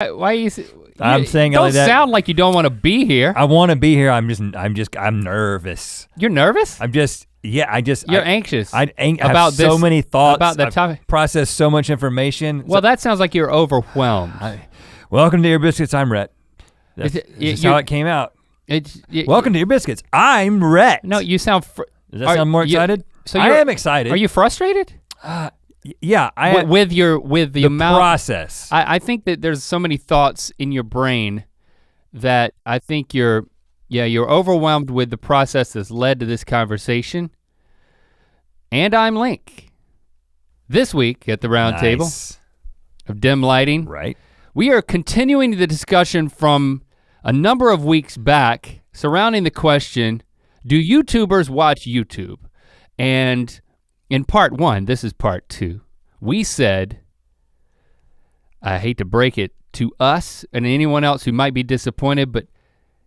Why you? I'm saying don't that. Sound like you don't want to be here. I want to be here. I'm nervous. You're nervous? You're anxious. About so many thoughts about the topic. Process so much information. Well, that sounds like you're overwhelmed. Welcome to Ear Biscuits. I'm Rhett. That's how it came out. Welcome to Ear Biscuits. I'm Rhett. No, you sound. Does that sound more excited? I am excited. Are you frustrated? Yeah, I am. With the amount process. I think that there's so many thoughts in your brain that I think you're overwhelmed with the process that's led to this conversation. And I'm Link. This week at the round table of dim lighting, right? We are continuing the discussion from a number of weeks back surrounding the question, do YouTubers watch YouTube? And in part 1, this is part 2, we said, I hate to break it to us and anyone else who might be disappointed, but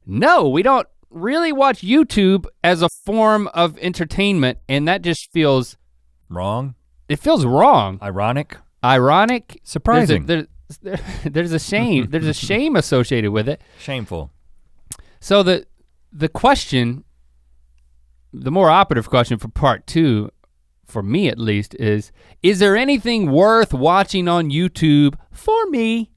no, we don't really watch YouTube as a form of entertainment, and that just feels wrong. It feels wrong. Ironic. Surprising. There's a shame. There's a shame associated with it. Shameful. So the question, the more operative question for part 2, for me at least, is there anything worth watching on YouTube for me?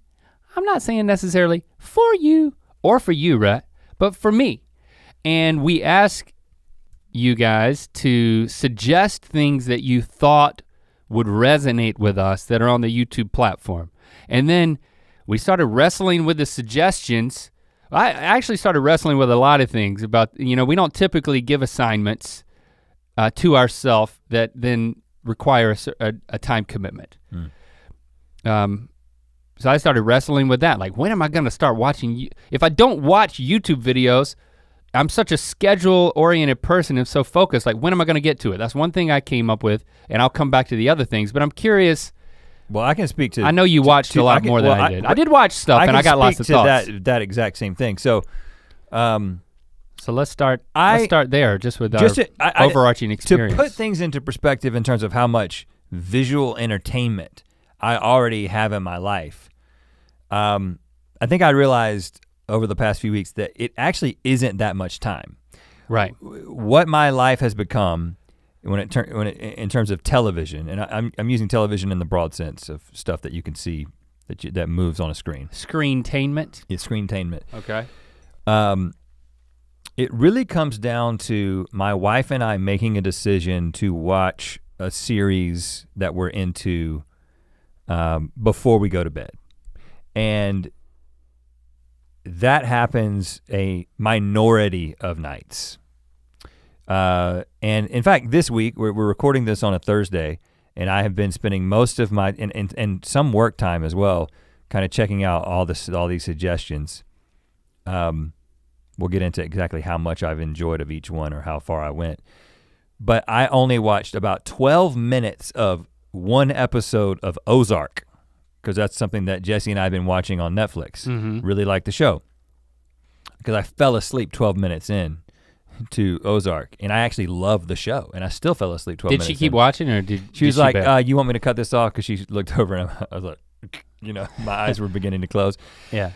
I'm not saying necessarily for you or for you, Rhett, but for me. And we ask you guys to suggest things that you thought would resonate with us that are on the YouTube platform. And then we started wrestling with the suggestions. I actually started wrestling with a lot of things about, we don't typically give assignments to ourselves that then require a time commitment. So I started wrestling with that. Like, when am I gonna start watching? If I don't watch YouTube videos, I'm such a schedule-oriented person and so focused, like when am I gonna get to it? That's one thing I came up with, and I'll come back to the other things, but I'm curious. Well, I can speak to. I know you watched a lot more than I did. I did watch stuff and I got lots of thoughts. That exact same thing. So let's start there, just with our overarching experience. To put things into perspective in terms of how much visual entertainment I already have in my life, I think I realized over the past few weeks that it actually isn't that much time. Right. What my life has become in terms of television, and I'm using television in the broad sense of stuff that you can see that moves on a screen. Screen-tainment? Yeah, screen-tainment. Okay. It really comes down to my wife and I making a decision to watch a series that we're into before we go to bed. And that happens a minority of nights. And in fact, this week, we're recording this on a Thursday, and I have been spending most of my, and some work time as well, kind of checking out all these suggestions. We'll get into exactly how much I've enjoyed of each one or how far I went. But I only watched about 12 minutes of one episode of Ozark, because that's something that Jesse and I have been watching on Netflix. Really like the show. Because I fell asleep 12 minutes in to Ozark, and I actually loved the show, and I still fell asleep 12 minutes in. Did she keep watching, or did she was like, you want me to cut this off? Because she looked over and I was like, my eyes were beginning to close. Yeah.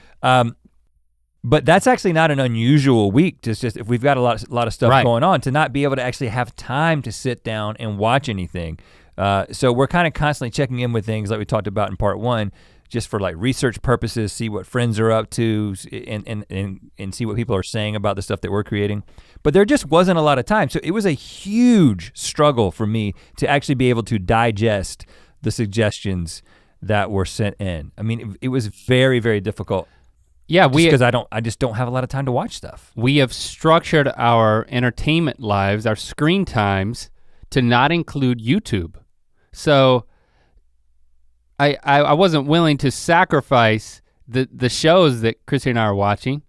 But that's actually not an unusual week. Just if we've got a lot of stuff going on, to not be able to actually have time to sit down and watch anything. So we're kind of constantly checking in with things like we talked about in part 1, just for like research purposes, see what friends are up to, and see what people are saying about the stuff that we're creating. But there just wasn't a lot of time. So it was a huge struggle for me to actually be able to digest the suggestions that were sent in. I mean, it was very, very difficult. Yeah, because I just don't have a lot of time to watch stuff. We have structured our entertainment lives, our screen times, to not include YouTube. So I wasn't willing to sacrifice the shows that Chrissy and I are watching.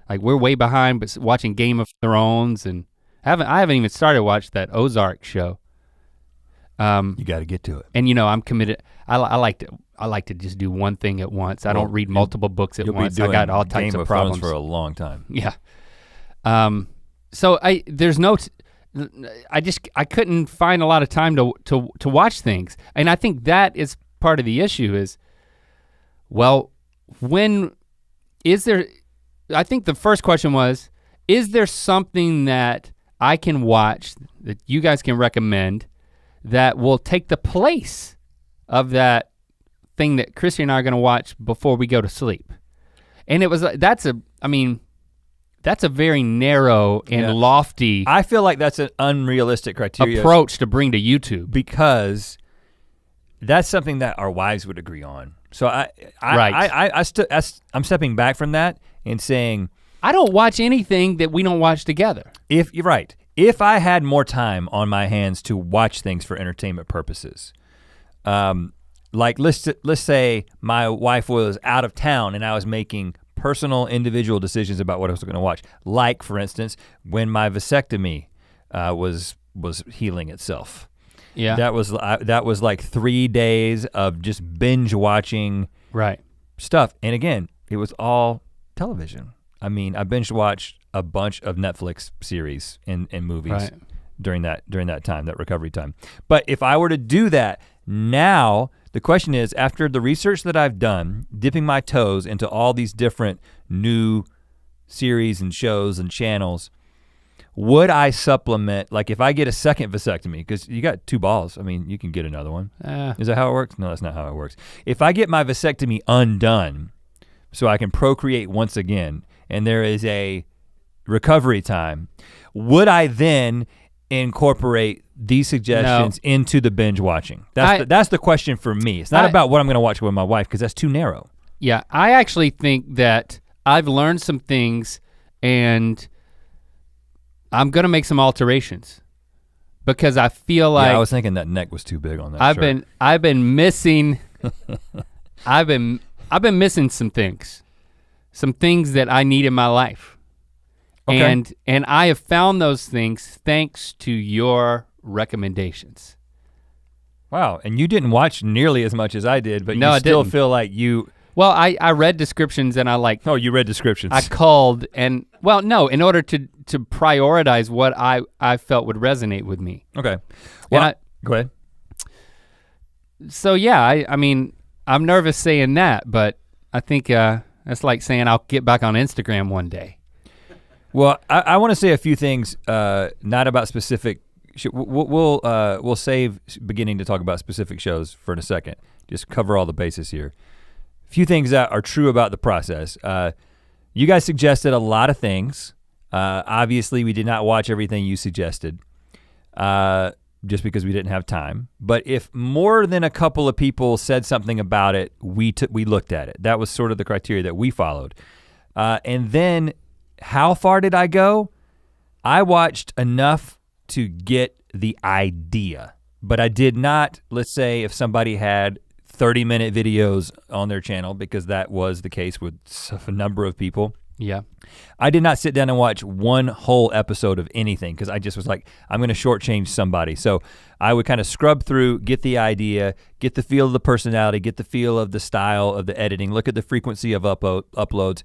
Like, we're way behind, but watching Game of Thrones, and I haven't even started to watch that Ozark show. You got to get to it. And I'm committed. I like to just do one thing at once. I don't read multiple books at once. I got all types of problems for a long time. Yeah. So I couldn't find a lot of time to watch things, and I think that is part of the issue. Is, well, I think the first question was, is there something that I can watch that you guys can recommend that will take the place of that thing that Christy and I are gonna watch before we go to sleep? And it was, that's a very narrow and lofty. I feel like that's an unrealistic criteria. Approach to bring to YouTube. Because that's something that our wives would agree on. So I'm stepping back from that and saying, I don't watch anything that we don't watch together. If you're right, if I had more time on my hands to watch things for entertainment purposes, like let's say my wife was out of town and I was making personal individual decisions about what I was gonna watch. Like for instance, when my vasectomy was healing itself. Yeah. That was like 3 days of just binge watching stuff. And again, it was all television. I mean, I binge watched a bunch of Netflix series and movies during that time, that recovery time. But if I were to do that now, the question is, after the research that I've done, dipping my toes into all these different new series and shows and channels, would I supplement, like if I get a second vasectomy, because you got 2 balls, I mean, you can get another one. Is that how it works? No, that's not how it works. If I get my vasectomy undone, so I can procreate once again, and there is a recovery time, would I then incorporate these suggestions into the binge watching? That's the question for me. It's not about what I'm gonna watch with my wife, because that's too narrow. Yeah, I actually think that I've learned some things and I'm gonna make some alterations because I feel like I was thinking that neck was too big on that shirt. I've been missing I've been missing some things that I need in my life. Okay. And I have found those things thanks to your recommendations. Wow, and you didn't watch nearly as much as I did, but you still feel like you. Well, I read descriptions and I like. Oh, you read descriptions. I culled and, well, no, in order to prioritize what I felt would resonate with me. Okay, well, go ahead. So yeah, I mean, I'm nervous saying that, but I think that's like saying I'll get back on Instagram one day. Well, I want to say a few things, not about specific. We'll save beginning to talk about specific shows for in a second. Just cover all the bases here. A few things that are true about the process. You guys suggested a lot of things. Obviously, we did not watch everything you suggested, just because we didn't have time. But if more than a couple of people said something about it, we looked at it. That was sort of the criteria that we followed. And then, how far did I go? I watched enough to get the idea, but I did not, let's say if somebody had 30-minute videos on their channel, because that was the case with a number of people. Yeah. I did not sit down and watch one whole episode of anything because I just was like, I'm gonna shortchange somebody. So I would kind of scrub through, get the idea, get the feel of the personality, get the feel of the style of the editing, look at the frequency of uploads,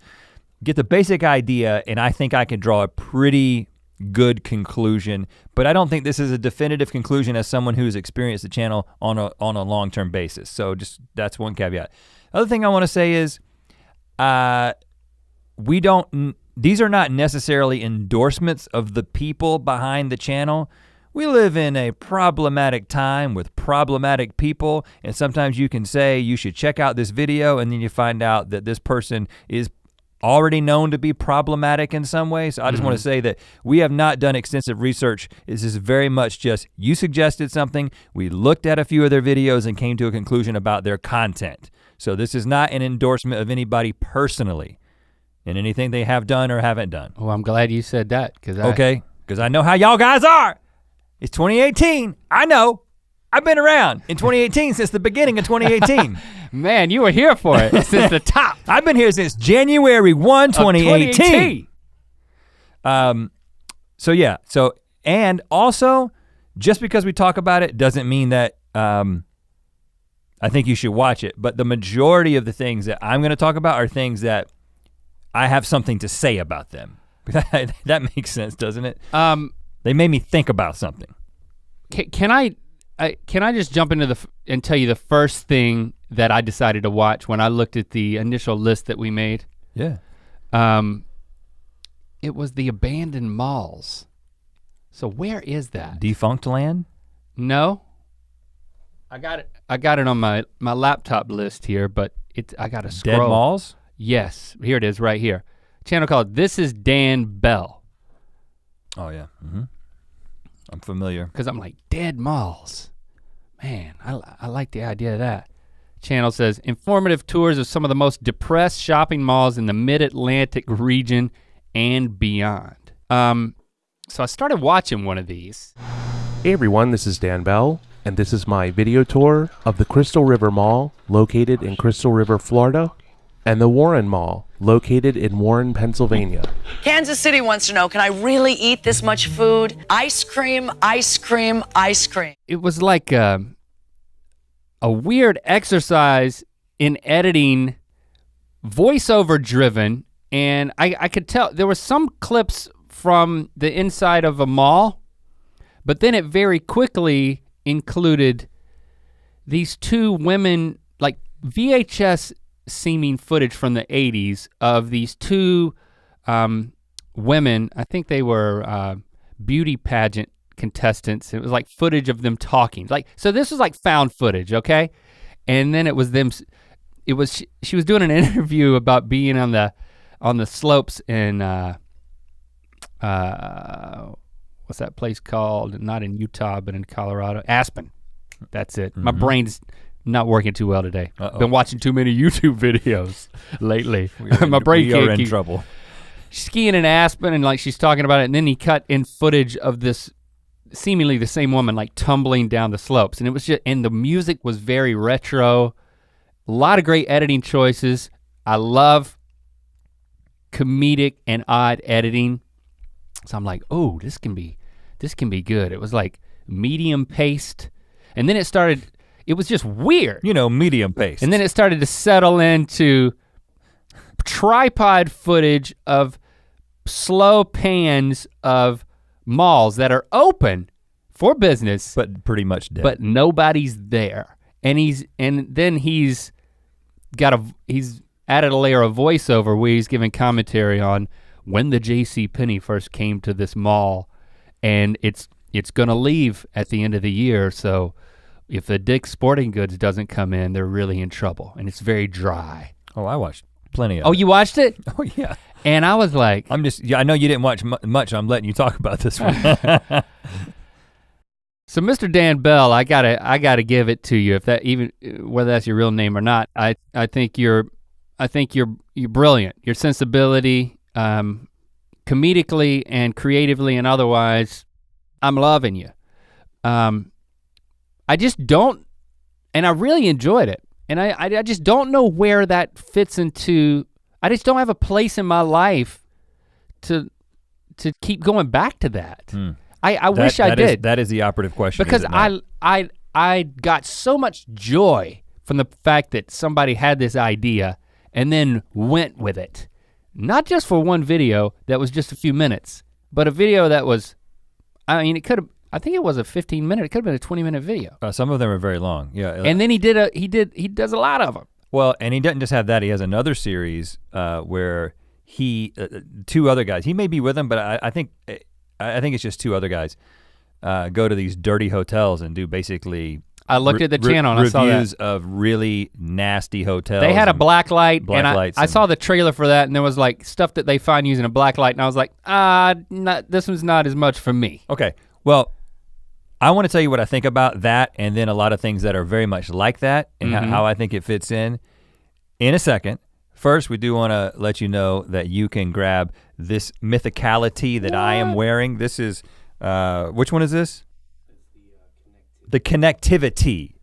get the basic idea, and I think I can draw a pretty good conclusion, but I don't think this is a definitive conclusion as someone who's experienced the channel on a long-term basis. So just, that's one caveat. Other thing I wanna say is, these are not necessarily endorsements of the people behind the channel. We live in a problematic time with problematic people, and sometimes you can say you should check out this video and then you find out that this person is already known to be problematic in some way. So I just wanna say that we have not done extensive research. This is very much just, you suggested something, we looked at a few of their videos and came to a conclusion about their content. So this is not an endorsement of anybody personally in anything they have done or haven't done. Well, I'm glad you said that, because I know how y'all guys are. It's 2018, I know. I've been around in 2018 since the beginning of 2018. Man, you were here for it since the top. I've been here since January 1, 2018. So yeah, and also, just because we talk about it doesn't mean that I think you should watch it, but the majority of the things that I'm gonna talk about are things that I have something to say about them. That makes sense, doesn't it? They made me think about something. Can I can I just jump into and tell you the first thing that I decided to watch when I looked at the initial list that we made? Yeah. It was the abandoned malls. So where is that? Defunct land? No. I got it on my laptop list here, but I gotta scroll. Dead malls? Yes, here it is right here. Channel called This Is Dan Bell. Oh yeah, I'm familiar. Cause I'm like, dead malls. Man, I like the idea of that. Channel says, informative tours of some of the most depressed shopping malls in the mid-Atlantic region and beyond. So I started watching one of these. Hey everyone, this is Dan Bell, and this is my video tour of the Crystal River Mall, located in Crystal River, Florida, and the Warren Mall, located in Warren, Pennsylvania. Kansas City wants to know, can I really eat this much food? Ice cream, ice cream, ice cream. It was like a weird exercise in editing, voiceover driven, and I could tell there were some clips from the inside of a mall, but then it very quickly included these two women, like VHS seeming footage from the 80s of these two women. I think they were beauty pageant contestants. It was like footage of them talking. Like, so this was like found footage, okay? And then it was them, she was doing an interview about being on the slopes in, what's that place called? Not in Utah, but in Colorado. Aspen, that's it. My brain's not working too well today. Been watching too many YouTube videos lately. My brain can't keep. Trouble. Skiing in Aspen and like she's talking about it, and then he cut in footage of this seemingly the same woman like tumbling down the slopes, and it was just, and the music was very retro. A lot of great editing choices. I love comedic and odd editing. So I'm like, oh, this can be good. It was like medium paced, and then it was just weird. You know, medium paced. And then it started to settle into tripod footage of slow pans of malls that are open for business. But pretty much dead. But nobody's there. And then he's added a layer of voiceover where he's giving commentary on when the JCPenney first came to this mall, and it's gonna leave at the end of the year, so if the Dick's Sporting Goods doesn't come in, they're really in trouble, and it's very dry. Oh, I watched plenty of it. Oh, you watched it? Oh yeah. And I was like. I know you didn't watch much, I'm letting you talk about this one. So Mr. Dan Bell, I gotta give it to you, if that even, whether that's your real name or not, I think you're brilliant. Your sensibility, comedically and creatively and otherwise, I'm loving you. I just don't, and I really enjoyed it. And I just don't know where that fits into, I just don't have a place in my life to keep going back to that. I wish I did. That is the operative question. Because I got so much joy from the fact that somebody had this idea and then went with it. Not just for one video that was just a few minutes, but a video that was, I mean, I think it was a 15-minute, it could have been a 20-minute video. Some of them are very long, yeah. And then he does a lot of them. Well, and he doesn't just have that, he has another series where two other guys, he may be with them, but I think it's just two other guys, go to these dirty hotels and do basically I looked at the channel and I saw that. Reviews of really nasty hotels. They had a black light, and lights I saw the trailer for that, and there was like stuff that they find using a black light, and I was like, this one's not as much for me. Okay, well, I wanna tell you what I think about that, and then a lot of things that are very much like that, and how I think it fits in a second. First, we do wanna let you know that you can grab this Mythicality that I am wearing. This is, which one is this? The Connectivity.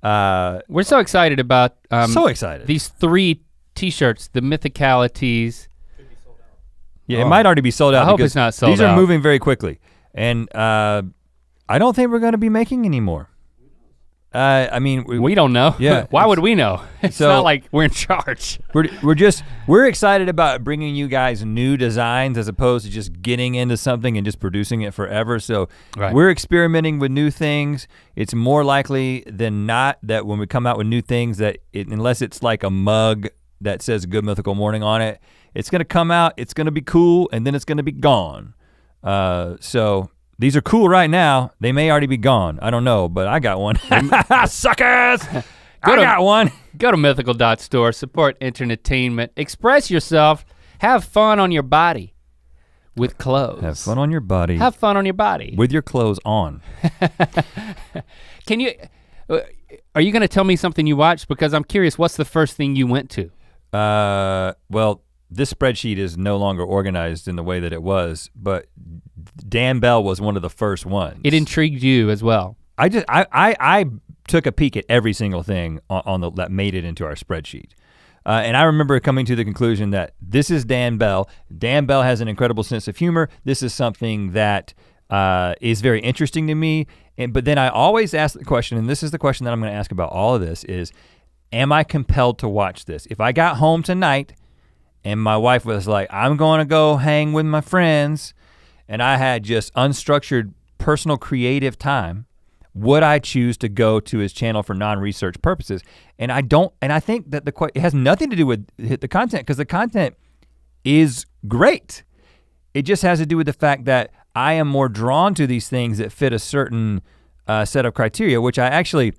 We're so excited about these 3 t-shirts, the Mythicalities. Yeah, it might already be sold out. I hope it's not sold out. These are moving very quickly. And I don't think we're gonna be making any more. I mean, we don't know. Yeah. Why would we know? It's So- not like we're in charge. We're excited about bringing you guys new designs as opposed to just getting into something and just producing it forever. So Right. we're experimenting with new things. It's more likely than not that when we come out with new things unless it's like a mug that says Good Mythical Morning on it, it's gonna come out, it's gonna be cool, and then it's gonna be gone. So these are cool right now. They may already be gone. I don't know, but I got one. Suckers! I got one. Go to mythical.store, support entertainment, express yourself, have fun on your body with clothes. Have fun on your body. Have fun on your body. With your clothes on. Can you, are you gonna tell me something you watched? Because I'm curious, what's the first thing you went to? Well, this spreadsheet is no longer organized in the way that it was, but Dan Bell was one of the first ones. It intrigued you as well. I took a peek at every single thing that made it into our spreadsheet. And I remember coming to the conclusion that this is Dan Bell. Dan Bell has an incredible sense of humor. This is something that is very interesting to me. But then I always ask the question, and this is the question that I'm gonna ask about all of this is, am I compelled to watch this? If I got home tonight and my wife was like, I'm gonna go hang with my friends, and I had just unstructured personal creative time, would I choose to go to his channel for non-research purposes? And I don't, and I think that it has nothing to do with the content, because the content is great. It just has to do with the fact that I am more drawn to these things that fit a certain set of criteria, which I actually,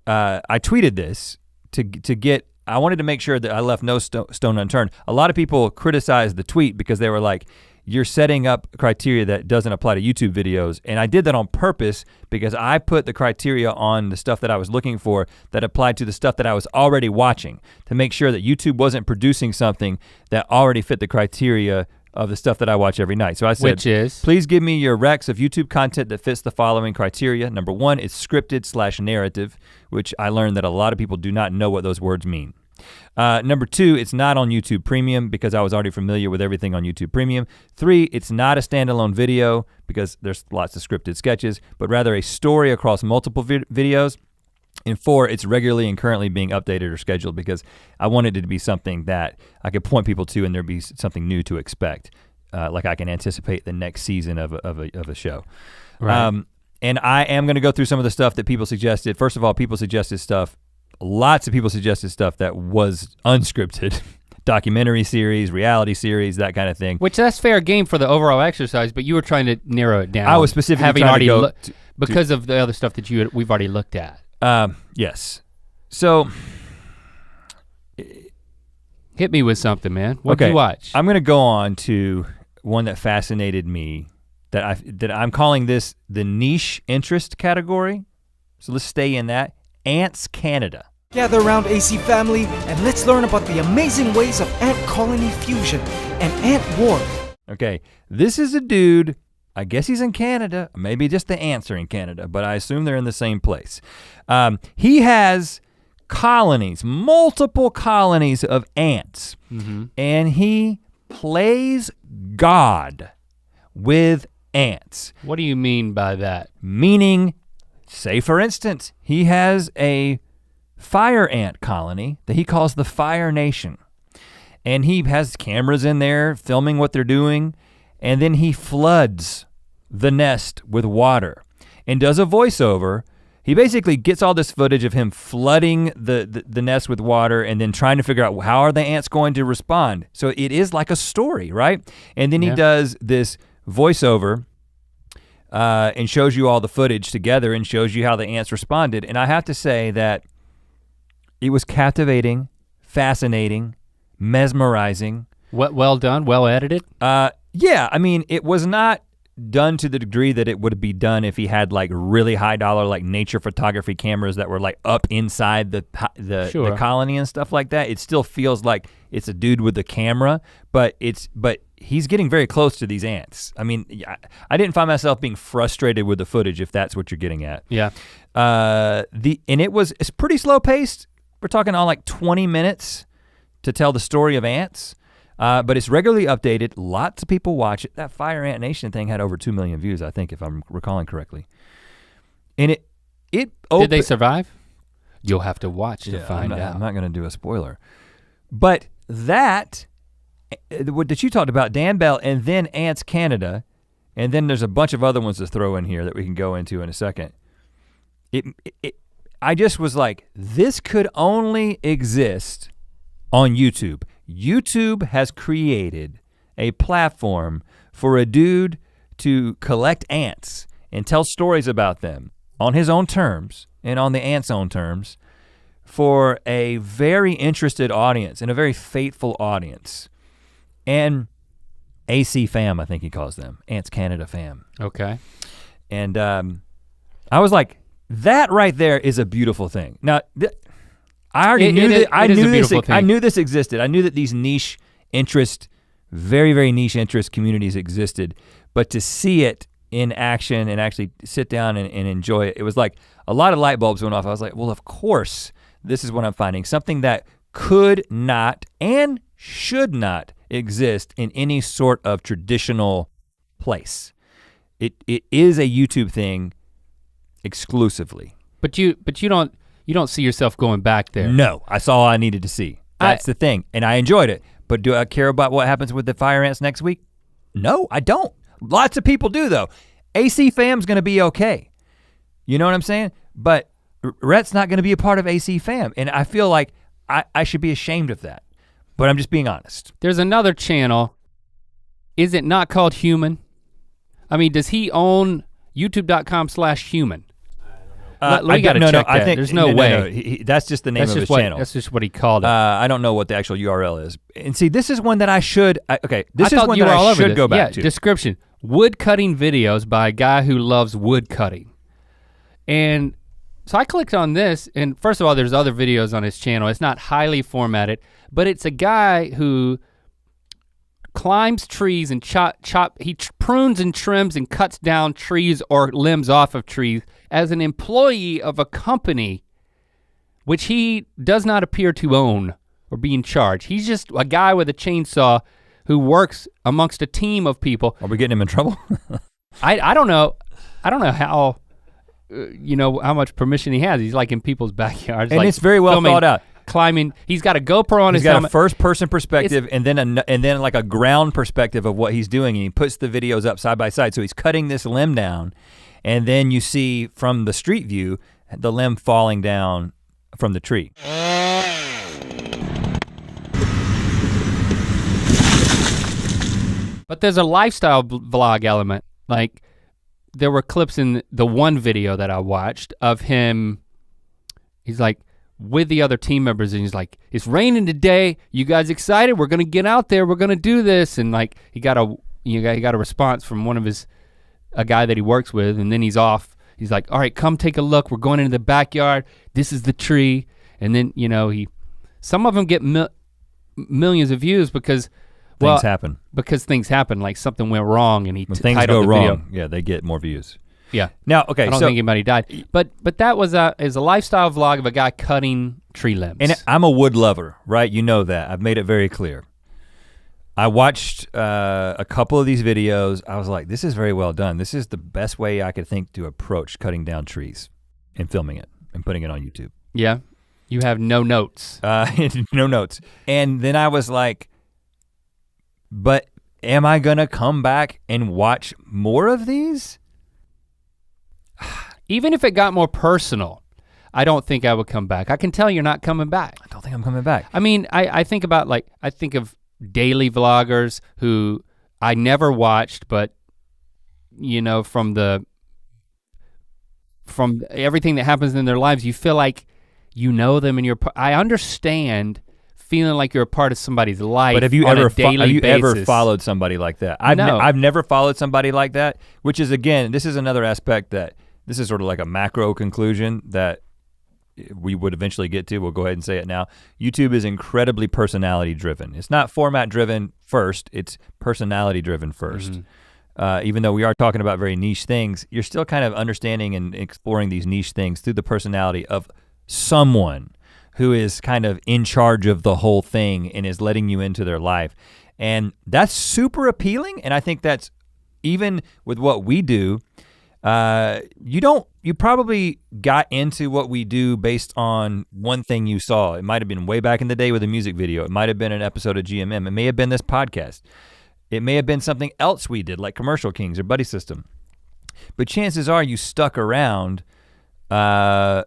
I tweeted this to get, I wanted to make sure that I left no stone unturned. A lot of people criticized the tweet because they were like, you're setting up criteria that doesn't apply to YouTube videos. And I did that on purpose because I put the criteria on the stuff that I was looking for that applied to the stuff that I was already watching, to make sure that YouTube wasn't producing something that already fit the criteria of the stuff that I watch every night. So I said, which is? Please give me your recs of YouTube content that fits the following criteria. Number one, it's scripted/narrative, which I learned that a lot of people do not know what those words mean. Number two, it's not on YouTube Premium because I was already familiar with everything on YouTube Premium. Three, it's not a standalone video because there's lots of scripted sketches, but rather a story across multiple videos. And four, it's regularly and currently being updated or scheduled because I wanted it to be something that I could point people to and there'd be something new to expect. Like I can anticipate the next season of a show. Right. And I am gonna go through some of the stuff that people suggested. First of all, people suggested stuff, lots of people suggested stuff that was unscripted. Documentary series, reality series, that kind of thing. Which that's fair game for the overall exercise, but you were trying to narrow it down. I was specifically having trying to already go because of the other stuff that we've already looked at. Yes. So hit me with something, man. What did you watch? I'm gonna go on to one that fascinated me that I'm calling this the niche interest category. So let's stay in that. Ants Canada. Gather around AC family and let's learn about the amazing ways of ant colony fusion and ant war. Okay, this is a dude, I guess he's in Canada, maybe just the ants are in Canada, but I assume they're in the same place. He has colonies, multiple colonies of ants, and he plays God with ants. What do you mean by that? Meaning, say for instance, he has a fire ant colony that he calls the Fire Nation. And he has cameras in there filming what they're doing, and then he floods the nest with water and does a voiceover. He basically gets all this footage of him flooding the nest with water and then trying to figure out how are the ants going to respond. So it is like a story, right? And then he does this voiceover and shows you all the footage together and shows you how the ants responded. And I have to say that it was captivating, fascinating, mesmerizing. Well done, well edited? Yeah, I mean, it was not done to the degree that it would be done if he had like really high dollar like nature photography cameras that were like up inside the colony and stuff like that. It still feels like it's a dude with a camera, but he's getting very close to these ants. I mean, I didn't find myself being frustrated with the footage if that's what you're getting at. Yeah. It's pretty slow paced. We're talking on like 20 minutes to tell the story of ants. But it's regularly updated. Lots of people watch it. That Fire Ant Nation thing had over 2 million views, I think, if I'm recalling correctly. And Did they survive? You'll have to watch to find out. I'm not gonna do a spoiler. But that, what you talked about, Dan Bell and then Ants Canada, and then there's a bunch of other ones to throw in here that we can go into in a second. I just was like, this could only exist on YouTube. YouTube has created a platform for a dude to collect ants and tell stories about them on his own terms and on the ants' own terms for a very interested audience and a very faithful audience. And AC fam, I think he calls them, Ants Canada fam. Okay. And I was like, that right there is a beautiful thing. Now, I already knew that. I knew this existed. I knew that these niche interest, very, very niche interest communities existed. But to see it in action and actually sit down and enjoy it, it was like a lot of light bulbs went off. I was like, well, of course, this is what I'm finding. Something that could not and should not exist in any sort of traditional place. It is a YouTube thing exclusively. But you don't see yourself going back there. No, I saw all I needed to see. That's the thing, and I enjoyed it. But do I care about what happens with the fire ants next week? No, I don't. Lots of people do though. AC fam's gonna be okay. You know what I'm saying? But Rhett's not gonna be a part of AC fam, and I feel like I should be ashamed of that. But I'm just being honest. There's another channel. Is it not called Human? I mean, does he own youtube.com/human? We gotta check that. I think, there's no way. No, that's just the name of his channel. That's just what he called it. I don't know what the actual URL is. And see, this is one that I should, this is one that I should go back to. Description, wood cutting videos by a guy who loves wood cutting. And so I clicked on this, and first of all, there's other videos on his channel. It's not highly formatted, but it's a guy who climbs trees and he prunes and trims and cuts down trees or limbs off of trees as an employee of a company which he does not appear to own or be in charge. He's just a guy with a chainsaw who works amongst a team of people. Are we getting him in trouble? I don't know. I don't know how, how much permission he has. He's like in people's backyards. And like it's very well thought out. Climbing, he's got a GoPro on his helmet. He's got a first person perspective and then like a ground perspective of what he's doing, and he puts the videos up side by side. So he's cutting this limb down, and then you see from the street view, the limb falling down from the tree. But there's a lifestyle vlog element. Like there were clips in the one video that I watched of him, he's like, with the other team members, and he's like, it's raining today, you guys excited? We're gonna get out there, we're gonna do this. And like he got a response from a guy that he works with, and then he's off. He's like, all right, come take a look, we're going into the backyard, this is the tree. And then, some of them get millions of views because things happen. Because things happen, like something went wrong and when things go wrong, yeah, they get more views. Yeah. Now, okay, I don't think anybody died, but that was is a lifestyle vlog of a guy cutting tree limbs. And I'm a wood lover, right? You know that. I've made it very clear. I watched a couple of these videos. I was like, this is very well done. This is the best way I could think to approach cutting down trees and filming it and putting it on YouTube. Yeah. You have no notes. No notes. And then I was like, but am I gonna come back and watch more of these? Even if it got more personal, I don't think I would come back. I can tell you're not coming back. I don't think I'm coming back. I mean, I think of daily vloggers who I never watched, but from everything that happens in their lives, you feel like you know them and I understand feeling like you're a part of somebody's life. But have you ever followed somebody like that? No. I've never followed somebody like that, which is, again, this is another aspect that this is sort of like a macro conclusion that we would eventually get to. We'll go ahead and say it now. YouTube is incredibly personality driven. It's not format driven first, it's personality driven first. Mm-hmm. Even though we are talking about very niche things, you're still kind of understanding and exploring these niche things through the personality of someone who is kind of in charge of the whole thing and is letting you into their life. And that's super appealing, and I think that's, even with what we do, You probably got into what we do based on one thing you saw. It might've been way back in the day with a music video. It might've been an episode of GMM. It may have been this podcast. It may have been something else we did like Commercial Kings or Buddy System. But chances are you stuck around not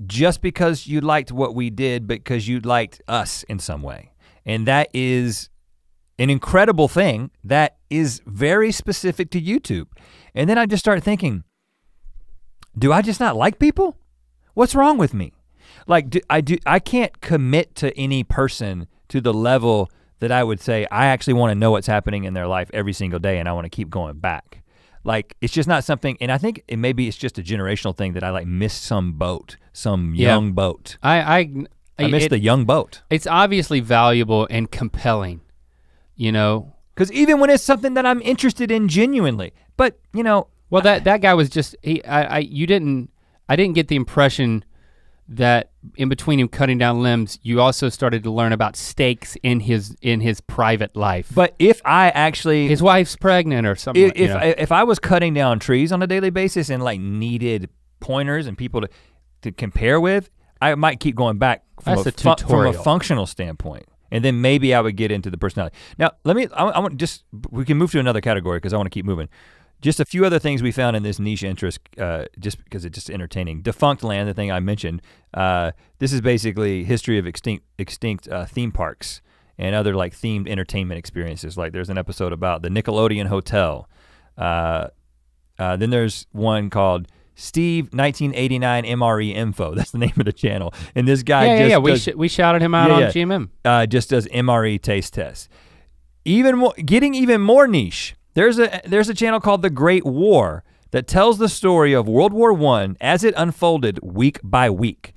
just because you liked what we did, but because you liked us in some way. And that is an incredible thing that is very specific to YouTube. And then I just started thinking, do I just not like people? What's wrong with me? Like, I can't commit to any person to the level that I would say I actually wanna know what's happening in their life every single day and I wanna keep going back. Like, it's just not something, and I think maybe it's just a generational thing that I like miss some boat, some young boat. I miss the young boat. It's obviously valuable and compelling, you know? Because even when it's something that I'm interested in genuinely, but you know. Well, that guy was just, I didn't get the impression that in between him cutting down limbs, you also started to learn about stakes in his private life. But if I actually, his wife's pregnant or something. If I was cutting down trees on a daily basis and like needed pointers and people to compare with, I might keep going back from a functional standpoint. And then maybe I would get into the personality. Now, I want we can move to another category because I want to keep moving. Just a few other things we found in this niche interest, just because it's just entertaining. Defunct Land, the thing I mentioned, this is basically history of extinct theme parks and other like themed entertainment experiences. Like there's an episode about the Nickelodeon Hotel. Then there's one called Steve 1989 MRE Info. That's the name of the channel. And this guy we shouted him out on GMM. Just does MRE taste tests. Getting even more niche. There's a channel called The Great War that tells the story of World War I as it unfolded week by week.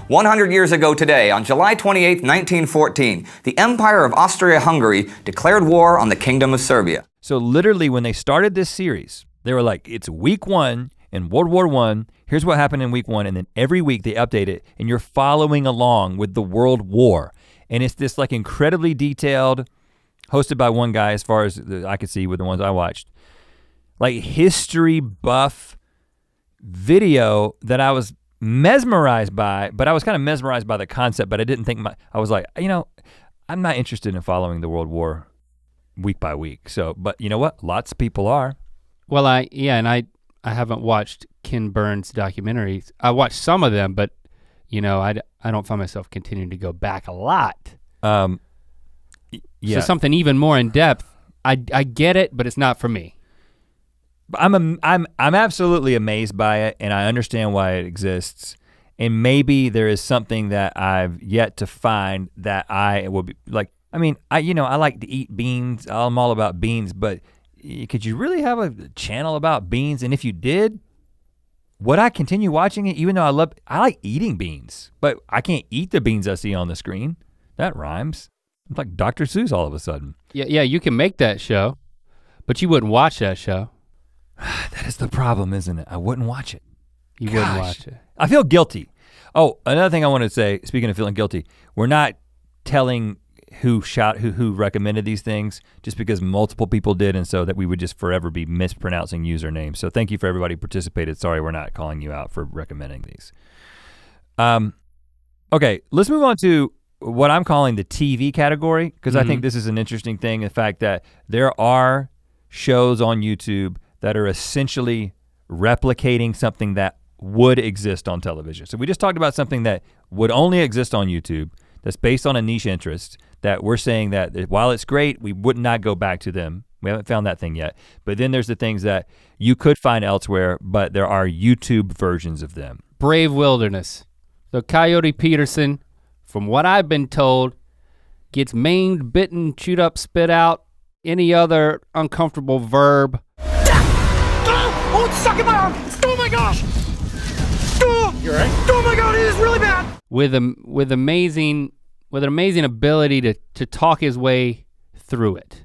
100 years ago today, on July 28, 1914, the Empire of Austria-Hungary declared war on the Kingdom of Serbia. So literally when they started this series, they were like, it's week 1 in World War I, here's what happened in week 1, and then every week they update it, and you're following along with the World War. And it's this like incredibly detailed, hosted by one guy as far as I could see with the ones I watched, like history buff video that I was mesmerized by, but I was kind of mesmerized by the concept, but I didn't think I was like, you know, I'm not interested in following the World War week by week. So, but you know what? Lots of people are. Well, I haven't watched Ken Burns documentaries. I watched some of them, but you know, I don't find myself continuing to go back a lot. Yeah. So something even more in depth, I get it, but it's not for me. I'm absolutely amazed by it, and I understand why it exists. And maybe there is something that I've yet to find that I will be like. I mean, I like to eat beans. I'm all about beans, but could you really have a channel about beans? And if you did, would I continue watching it? Even though I like eating beans, but I can't eat the beans I see on the screen. That rhymes. It's like Dr. Seuss all of a sudden. Yeah, you can make that show, but you wouldn't watch that show. That is the problem, isn't it? I wouldn't watch it. You wouldn't watch it. I feel guilty. Oh, another thing I wanted to say, speaking of feeling guilty, we're not telling who recommended these things just because multiple people did, and so that we would just forever be mispronouncing usernames. So thank you for everybody who participated. Sorry, we're not calling you out for recommending these. Okay, let's move on to what I'm calling the TV category, because I think this is an interesting thing, the fact that there are shows on YouTube that are essentially replicating something that would exist on television. So we just talked about something that would only exist on YouTube, that's based on a niche interest, that we're saying that while it's great, we would not go back to them. We haven't found that thing yet. But then there's the things that you could find elsewhere, but there are YouTube versions of them. Brave Wilderness. So Coyote Peterson, from what I've been told, gets maimed, bitten, chewed up, spit out, any other uncomfortable verb. Oh, it's stuck in my arm! Oh my gosh! Oh, you're right. Oh my God, it is really bad! With an amazing ability to talk his way through it.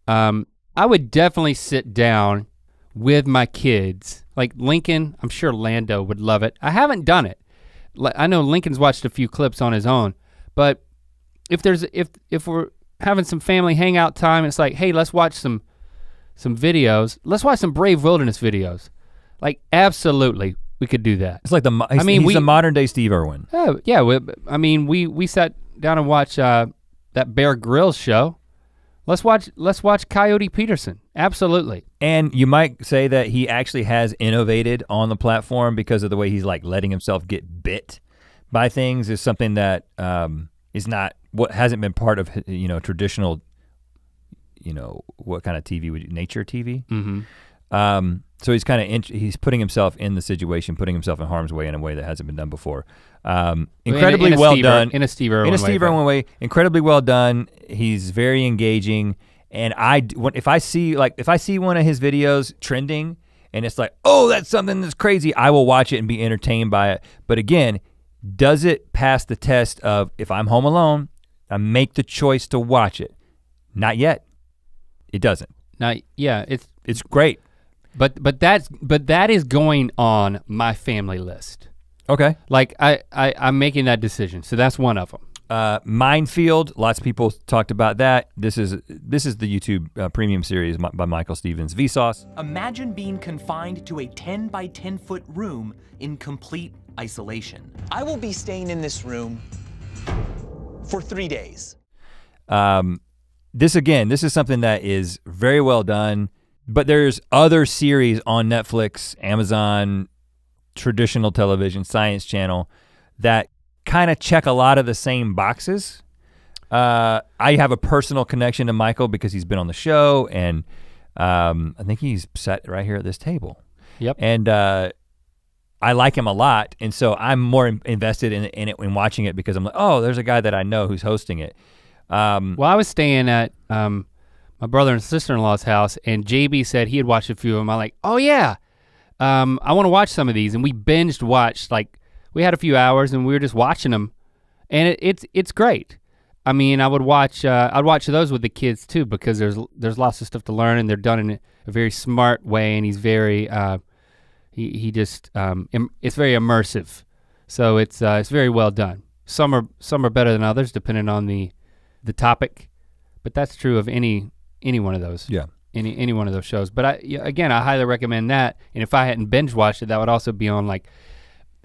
I would definitely sit down with my kids, like Lincoln. I'm sure Lando would love it. I haven't done it. I know Lincoln's watched a few clips on his own, but if we're having some family hangout time, it's like, hey, let's watch some some videos. Let's watch some Brave Wilderness videos. Like absolutely, we could do that. It's like he's the modern day Steve Irwin. Oh yeah, we sat down and watched that Bear Grylls show. Let's watch Coyote Peterson. Absolutely. And you might say that he actually has innovated on the platform because of the way he's like letting himself get bit by things is something that is not what hasn't been part of traditional, what kind of TV would you, nature TV? Mm-hmm. So he's kind of he's putting himself in the situation, putting himself in harm's way in a way that hasn't been done before. Incredibly well done. In a Steve Irwin way. Incredibly well done. He's very engaging. And if I see one of his videos trending and it's like, oh, that's something that's crazy, I will watch it and be entertained by it. But again, does it pass the test of if I'm home alone, I make the choice to watch it? Not yet. It doesn't. It's great. But that is going on my family list. Okay. Like I'm making that decision, so that's one of them. Minefield, lots of people talked about that. This is the YouTube premium series by Michael Stevens, Vsauce. Imagine being confined to a 10 by 10 foot room in complete isolation. I will be staying in this room for 3 days. This is something that is very well done, but there's other series on Netflix, Amazon, traditional television, Science Channel that kind of check a lot of the same boxes. I have a personal connection to Michael because he's been on the show and I think he's sat right here at this table. Yep. And I like him a lot, and so I'm more invested in it when watching it because I'm like, oh, there's a guy that I know who's hosting it. Well, I was staying at my brother and sister-in-law's house, and JB said he had watched a few of them. I'm like, oh yeah, I want to watch some of these, and we binged watched, like we had a few hours and we were just watching them, and it's great. I mean, I'd watch those with the kids too because there's lots of stuff to learn, and they're done in a very smart way, and he's very it's very immersive, so it's very well done. Some are better than others depending on the topic, but that's true of any one of those. Yeah. Any one of those shows. But I highly recommend that. And if I hadn't binge watched it, that would also be on like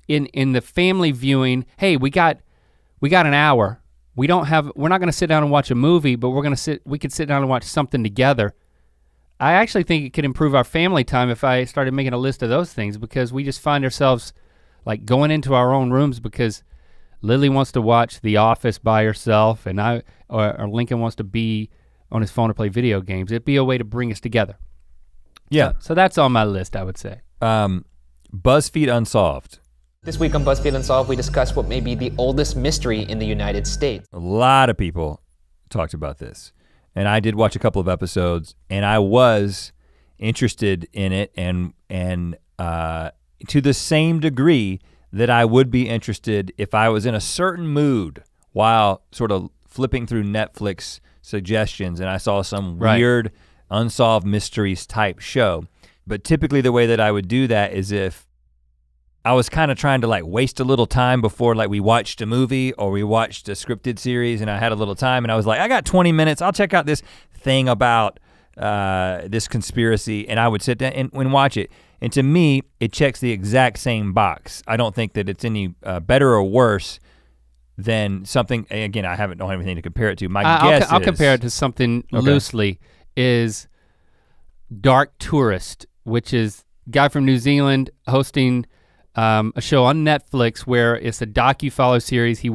in the family viewing. Hey, we got an hour. We're not gonna sit down and watch a movie, but we could sit down and watch something together. I actually think it could improve our family time if I started making a list of those things, because we just find ourselves like going into our own rooms because Lily wants to watch The Office by herself, and or Lincoln wants to be on his phone to play video games. It'd be a way to bring us together. Yeah. So that's on my list, I would say. BuzzFeed Unsolved. This week on BuzzFeed Unsolved, we discuss what may be the oldest mystery in the United States. A lot of people talked about this, and I did watch a couple of episodes, and I was interested in it, and to the same degree that I would be interested if I was in a certain mood while sort of flipping through Netflix suggestions and I saw some weird unsolved mysteries type show. But typically the way that I would do that is if I was kind of trying to like waste a little time before like we watched a movie or we watched a scripted series and I had a little time and I was like, I got 20 minutes, I'll check out this thing about this conspiracy, and I would sit down and watch it. And to me, it checks the exact same box. I don't think that it's any better or worse than something, again, don't have anything to compare it to. I'll compare it to something loosely, is Dark Tourist, which is a guy from New Zealand hosting a show on Netflix where it's a docu-follow series. He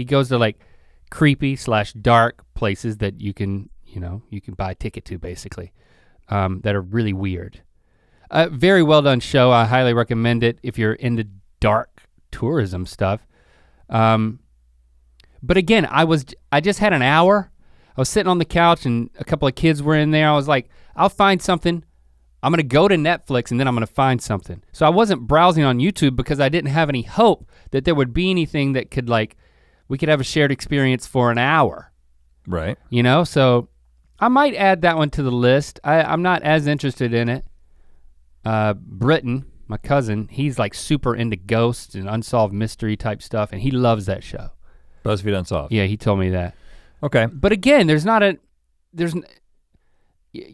goes to like creepy / dark places that you can buy a ticket to basically, that are really weird. Very well done show. I highly recommend it if you're into dark tourism stuff. But again, I just had an hour. I was sitting on the couch and a couple of kids were in there. I was like, I'll find something. I'm gonna go to Netflix and then I'm gonna find something. So I wasn't browsing on YouTube because I didn't have any hope that there would be anything that could we could have a shared experience for an hour. Right. So I might add that one to the list. I'm not as interested in it. Britton, my cousin, he's like super into ghosts and unsolved mystery type stuff, and he loves that show. BuzzFeed Unsolved. Yeah, he told me that. Okay. But again,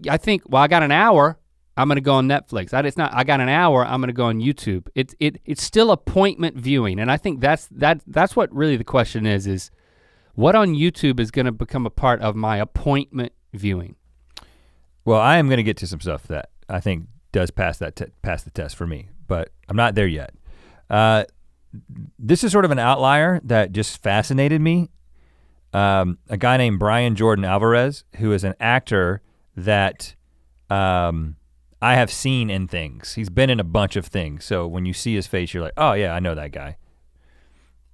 I think, well, I got an hour, I'm gonna go on Netflix. I got an hour, I'm gonna go on YouTube. It's still appointment viewing, and I think that's what really the question is what on YouTube is gonna become a part of my appointment viewing? Well, I am gonna get to some stuff that I think does pass the test for me, but I'm not there yet. This is sort of an outlier that just fascinated me. A guy named Brian Jordan Alvarez, who is an actor that I have seen in things. He's been in a bunch of things. So when you see his face, you're like, oh yeah, I know that guy.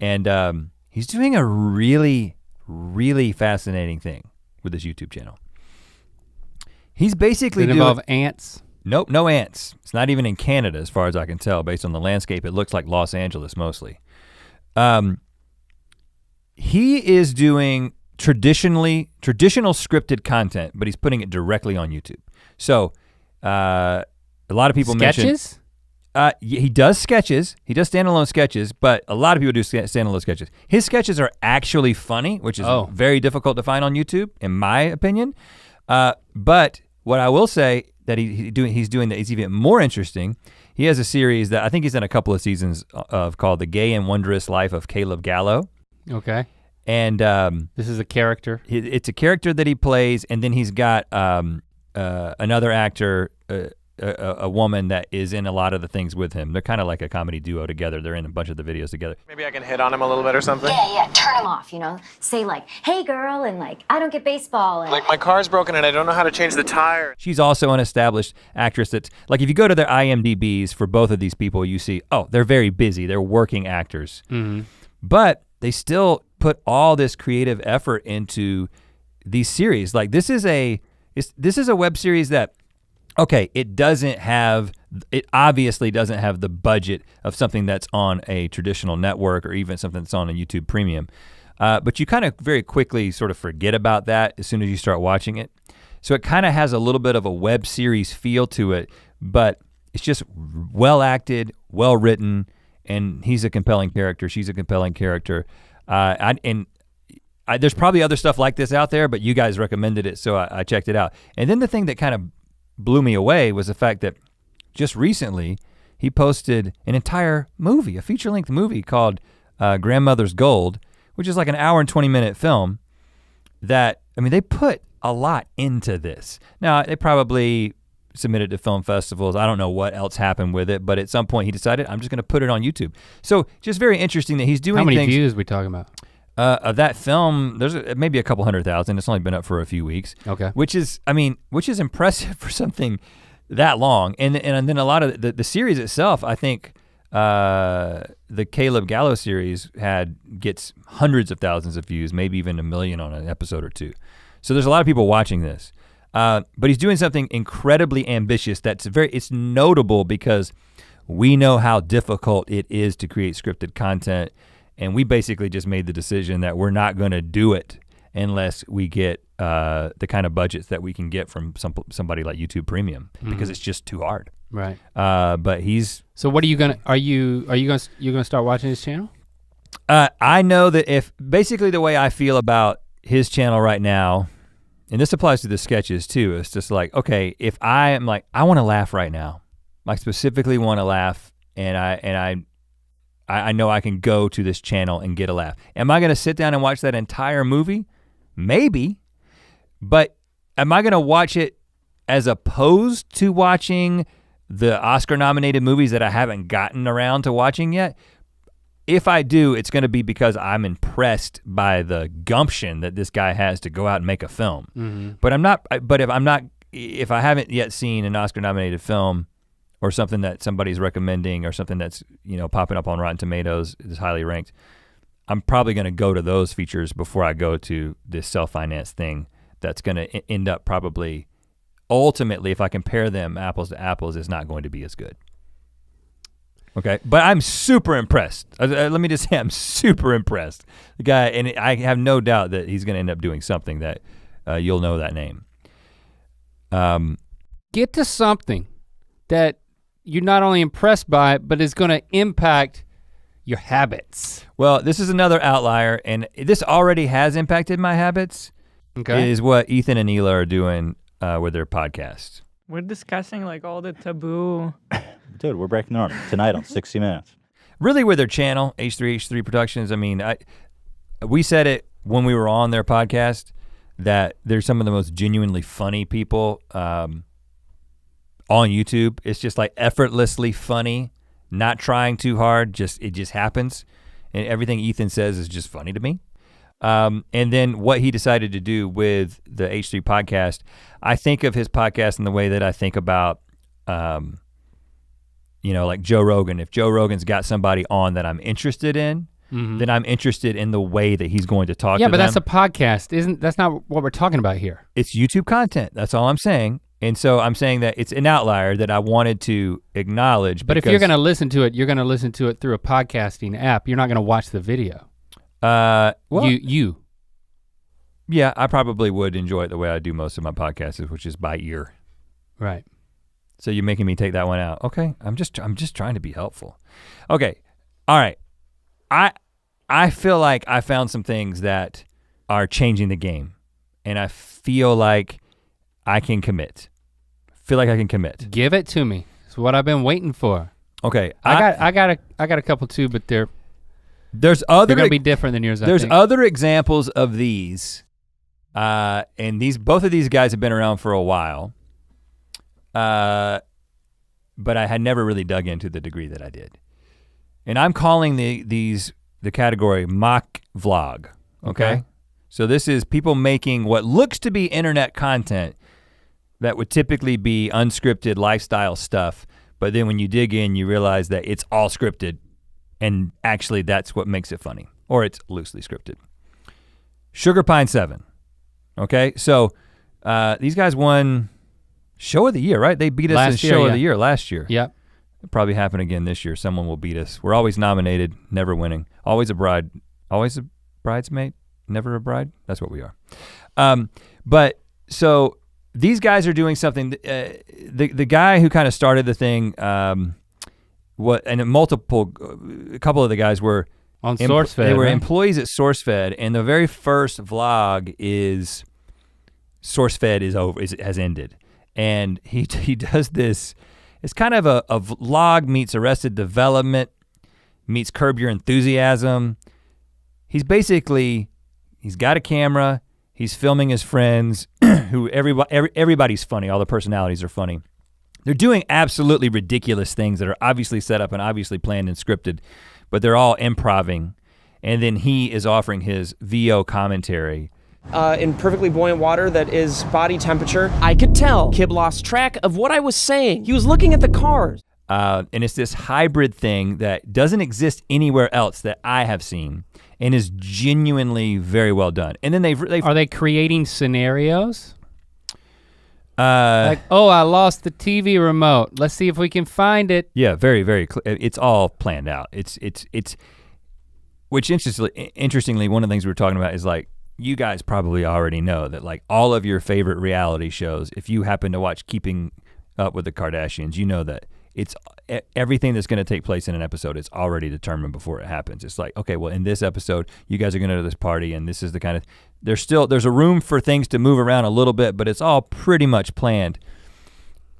And he's doing a really, really fascinating thing with his YouTube channel. He's basically doing- involve ants? Nope, no ants. It's not even in Canada as far as I can tell. Based on the landscape, it looks like Los Angeles mostly. He is doing traditional scripted content, but he's putting it directly on YouTube. So a lot of people mention sketches. He does sketches. He does standalone sketches, but a lot of people do standalone sketches. His sketches are actually funny, which is very difficult to find on YouTube, in my opinion. But what I will say that he's doing that is even more interesting. He has a series that I think he's in a couple of seasons of called The Gay and Wondrous Life of Caleb Gallo. Okay. And this is a character. It's a character that he plays, and then he's got another actor, a woman that is in a lot of the things with him. They're kind of like a comedy duo together. They're in a bunch of the videos together. Maybe I can hit on him a little bit or something? Yeah, turn him off, you know? Say like, hey girl, and like, I don't get baseball. And Like my car's broken and I don't know how to change the tire. She's also an established actress that's, like if you go to their IMDb's for both of these people, you see, oh, they're very busy, they're working actors. Mm-hmm. But they still put all this creative effort into these series. Like this is a web series that, okay, it obviously doesn't have the budget of something that's on a traditional network or even something that's on a YouTube Premium. But you kind of very quickly sort of forget about that as soon as you start watching it. So it kind of has a little bit of a web series feel to it, but it's just well acted, well written, and he's a compelling character, she's a compelling character. There's probably other stuff like this out there, but you guys recommended it, so I checked it out. And then the thing that kind of blew me away was the fact that just recently he posted an entire movie, a feature-length movie called Grandmother's Gold, which is like an hour and 20-minute film that, I mean, they put a lot into this. Now, they probably submitted to film festivals. I don't know what else happened with it, but at some point he decided, I'm just gonna put it on YouTube. So just very interesting that he's doing things. How many views are we talking about? Of that film, there's maybe a couple 100,000. It's only been up for a few weeks. Okay. Which is impressive for something that long. And then a lot of the series itself, I think the Caleb Gallo series gets hundreds of thousands of views, maybe even 1 million on an episode or two. So there's a lot of people watching this. But he's doing something incredibly ambitious it's notable because we know how difficult it is to create scripted content. And we basically just made the decision that we're not gonna do it unless we get the kind of budgets that we can get from somebody like YouTube Premium, because it's just too hard. Right. But he's. So what are you gonna start watching his channel? I know that if basically the way I feel about his channel right now, and this applies to the sketches too, it's just like, okay, if I am like, I wanna laugh right now. I specifically wanna laugh, and I know I can go to this channel and get a laugh. Am I gonna sit down and watch that entire movie? Maybe, but am I gonna watch it as opposed to watching the Oscar nominated movies that I haven't gotten around to watching yet? If I do, it's gonna be because I'm impressed by the gumption that this guy has to go out and make a film. Mm-hmm. But if I haven't yet seen an Oscar nominated film, or something that somebody's recommending, or something that's, you know, popping up on Rotten Tomatoes is highly ranked, I'm probably gonna go to those features before I go to this self-financed thing that's gonna end up probably, ultimately, if I compare them apples to apples, is not going to be as good. Okay, but I'm super impressed. Let me just say I'm super impressed. The guy, and I have no doubt that he's gonna end up doing something that you'll know that name. Get to something that you're not only impressed by, but is gonna impact your habits. Well, this is another outlier, and this already has impacted my habits. Okay. Is what Ethan and Ela are doing with their podcast. We're discussing like all the taboo. Dude, we're breaking the norm tonight on 60 Minutes. Really with their channel, H3H3 Productions, I mean, we said it when we were on their podcast that they're some of the most genuinely funny people on YouTube. It's just like effortlessly funny, not trying too hard, it just happens. And everything Ethan says is just funny to me. And then what he decided to do with the H3 podcast, I think of his podcast in the way that I think about, like Joe Rogan. If Joe Rogan's got somebody on that I'm interested in, then I'm interested in the way that he's going to talk to them. Yeah, but that's a podcast. That's not what we're talking about here. It's YouTube content, that's all I'm saying. And so I'm saying that it's an outlier that I wanted to acknowledge. But if you're gonna listen to it, you're gonna listen to it through a podcasting app. You're not gonna watch the video. Well, Yeah, I probably would enjoy it the way I do most of my podcasts, which is by ear. Right. So you're making me take that one out. Okay, I'm just trying to be helpful. Okay, all right. I feel like I found some things that are changing the game, and I feel like I can commit. Give it to me. It's what I've been waiting for. Okay, I got a couple too, but they're gonna be different than yours. There's other examples of these, and both of these guys have been around for a while, but I had never really dug into the degree that I did. And I'm calling the category mock vlog. Okay, so this is people making what looks to be internet content that would typically be unscripted lifestyle stuff, but then when you dig in, you realize that it's all scripted, and actually that's what makes it funny, or it's loosely scripted. Sugar Pine 7, okay? So these guys won Show of the Year, right? They beat us in Show of the Year last year. Yep. It'll probably happen again this year. Someone will beat us. We're always nominated, never winning. Always a bride, always a bridesmaid, never a bride. That's what we are. But so these guys are doing something, the guy who kind of started the thing, a couple of the guys were on SourceFed. They were employees at SourceFed, and the very first vlog is SourceFed has ended. And he does this, it's kind of a vlog meets Arrested Development, meets Curb Your Enthusiasm. He's got a camera, he's filming his friends, who everybody's funny, all the personalities are funny. They're doing absolutely ridiculous things that are obviously set up and obviously planned and scripted, but they're all improving. And then he is offering his VO commentary. In perfectly buoyant water that is body temperature. I could tell Kib lost track of what I was saying. He was looking at the cars. And it's this hybrid thing that doesn't exist anywhere else that I have seen, and is genuinely very well done. And then are they creating scenarios? Like, oh, I lost the TV remote. Let's see if we can find it. Yeah, very, very. It's all planned out. Which interestingly, one of the things we were talking about is like, you guys probably already know that like all of your favorite reality shows, if you happen to watch Keeping Up with the Kardashians, you know that it's everything that's gonna take place in an episode is already determined before it happens. It's like, okay, well in this episode, you guys are gonna go to this party and this is the kind of, there's a room for things to move around a little bit, but it's all pretty much planned.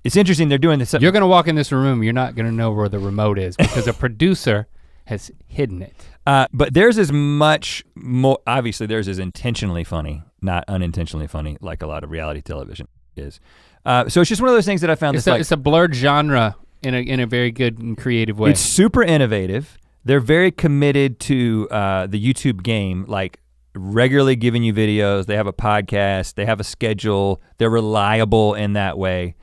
It's interesting they're doing this. You're gonna walk in this room, you're not gonna know where the remote is because a producer has hidden it. But theirs is much more, obviously theirs is intentionally funny, not unintentionally funny like a lot of reality television is. So it's just one of those things that I found it's a blurred genre in a very good and creative way. It's super innovative. They're very committed to the YouTube game, like regularly giving you videos. They have a podcast, they have a schedule, they're reliable in that way.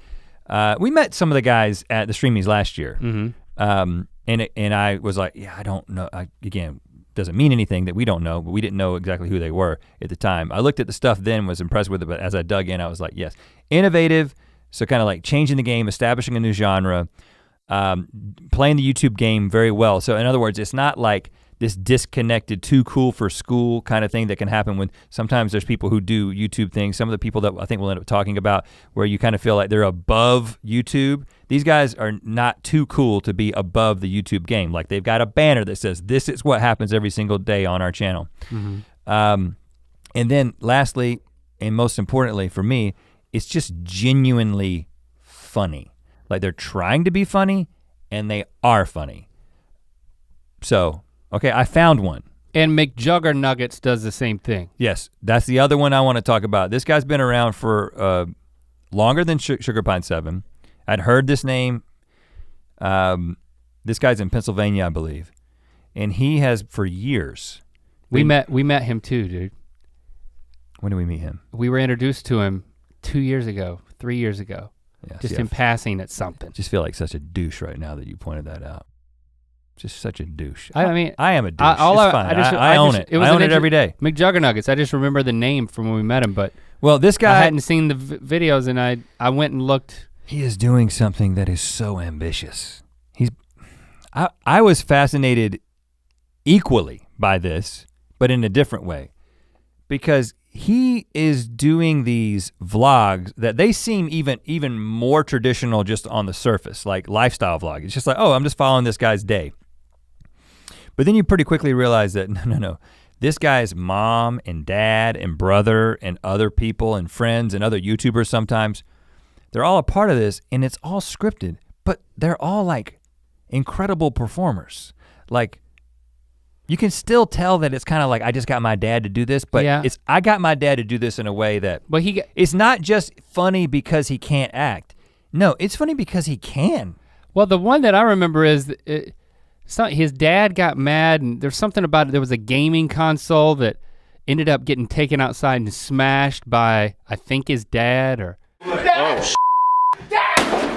We met some of the guys at the Streamies last year. Mm-hmm. And I was like, yeah, I don't know. Again, doesn't mean anything that we don't know, but we didn't know exactly who they were at the time. I looked at the stuff then, was impressed with it, but as I dug in, I was like, yes, innovative. So kind of like changing the game, establishing a new genre, playing the YouTube game very well. So in other words, it's not like this disconnected, too cool for school kind of thing that can happen when sometimes there's people who do YouTube things. Some of the people that I think we'll end up talking about where you kind of feel like they're above YouTube. These guys are not too cool to be above the YouTube game. Like they've got a banner that says, this is what happens every single day on our channel. Mm-hmm. And then lastly, and most importantly for me, it's just genuinely funny. Like they're trying to be funny and they are funny. So, okay, I found one. And McJuggernuggets does the same thing. Yes, that's the other one I want to talk about. This guy's been around for longer than Sugar Pine 7. I'd heard this name. This guy's in Pennsylvania, I believe. And he has for years. We met him too, dude. When did we meet him? We were introduced to him 2 years ago, 3 years ago. Yeah, just in passing at something. Just feel like such a douche right now that you pointed that out. Just such a douche. I mean, I am a douche. It's fine. I own it. I own it every day. McJuggernuggets. I just remember the name from when we met him, but well, this guy, I hadn't seen the videos, and I went and looked. He is doing something that is so ambitious. I was fascinated equally by this, but in a different way, because he is doing these vlogs that they seem even more traditional just on the surface, like lifestyle vlog. It's just like, oh, I'm just following this guy's day. But then you pretty quickly realize that no. This guy's mom and dad and brother and other people and friends and other YouTubers sometimes, they're all a part of this and it's all scripted, but they're all like incredible performers. Like you can still tell that it's kind of like I just got my dad to do this, but I got my dad to do this in a way that it's not just funny because he can't act. No, it's funny because he can. Well, the one that I remember is his dad got mad and there's something about it. There was a gaming console that ended up getting taken outside and smashed by, I think, his dad or. Oh,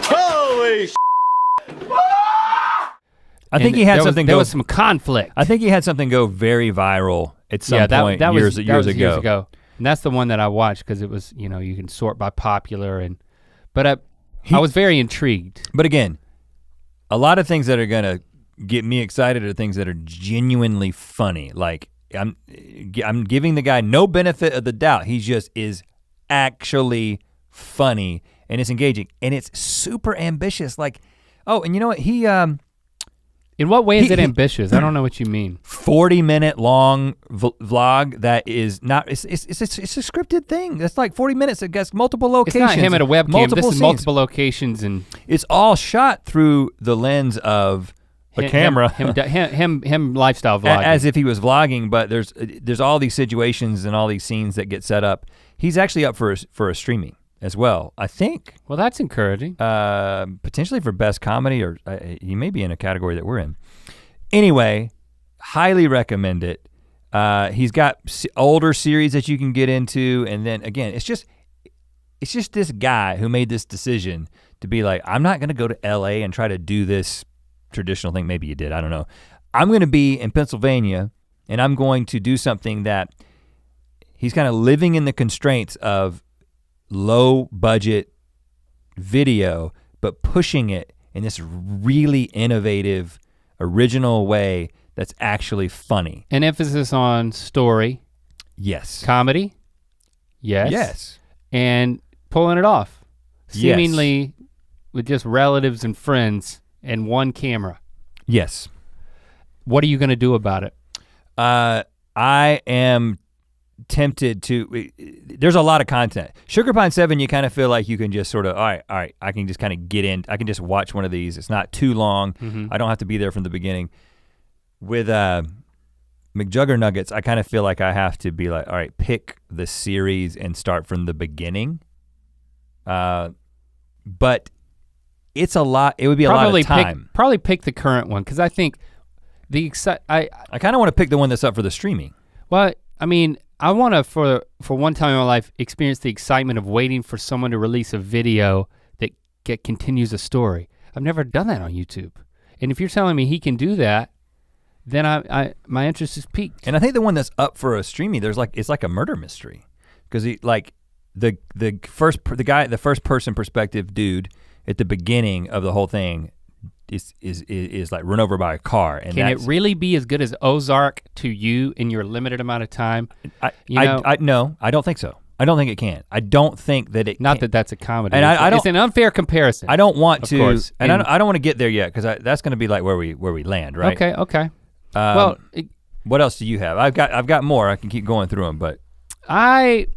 holy I think he had something there was some conflict. I think he had something go very viral at some point years ago. And that's the one that I watched because it was, you can sort by popular but I was very intrigued. But again, a lot of things that are gonna get me excited are things that are genuinely funny. Like I'm giving the guy no benefit of the doubt. He just is actually funny and it's engaging and it's super ambitious. Like, oh, and you know what? He in what way is it ambitious? I don't know what you mean. 40-minute long vlog that is not, it's a scripted thing. That's like 40 minutes, it gets multiple locations. It's not him at a webcam, this is multiple locations and. It's all shot through the lens of a camera. Him lifestyle vlogging. As if he was vlogging, but there's all these situations and all these scenes that get set up. He's actually up for a streaming as well, I think. Well, that's encouraging. Potentially for best comedy, or he may be in a category that we're in. Anyway, highly recommend it. He's got older series that you can get into, and then again, it's just this guy who made this decision to be like, I'm not gonna go to LA and try to do this traditional thing. Maybe you did, I don't know. I'm gonna be in Pennsylvania, and I'm going to do something that he's kind of living in the constraints of low budget video, but pushing it in this really innovative, original way that's actually funny. An emphasis on story. Yes. Comedy. Yes. Yes. And pulling it off. Seemingly with just relatives and friends and one camera. Yes. What are you gonna do about it? I am tempted to, there's a lot of content. Sugar Pine 7, you kind of feel like you can just sort of, all right, I can just kind of get in, I can just watch one of these. It's not too long. I don't have to be there from the beginning. With McJuggernuggets, I kind of feel like I have to be like, all right, pick the series and start from the beginning. But it's a lot, it would be a lot of time. Probably pick the current one, because I think I kind of want to pick the one that's up for the streaming. Well, I mean, I want to, for one time in my life, experience the excitement of waiting for someone to release a video that continues a story. I've never done that on YouTube. And if you're telling me he can do that, then my interest is piqued. And I think the one that's up for a streaming, it's like a murder mystery. Because the first person perspective dude at the beginning of the whole thing is like run over by a car. And can it really be as good as Ozark to you in your limited amount of time? No, I don't think so. I don't think it can. I don't think that it Not that that's a comedy. And it's an unfair comparison. I don't want to, course. And I don't want to get there yet, because that's gonna be like where we land, right? Okay. What else do you have? I've got more, I can keep going through them, but. I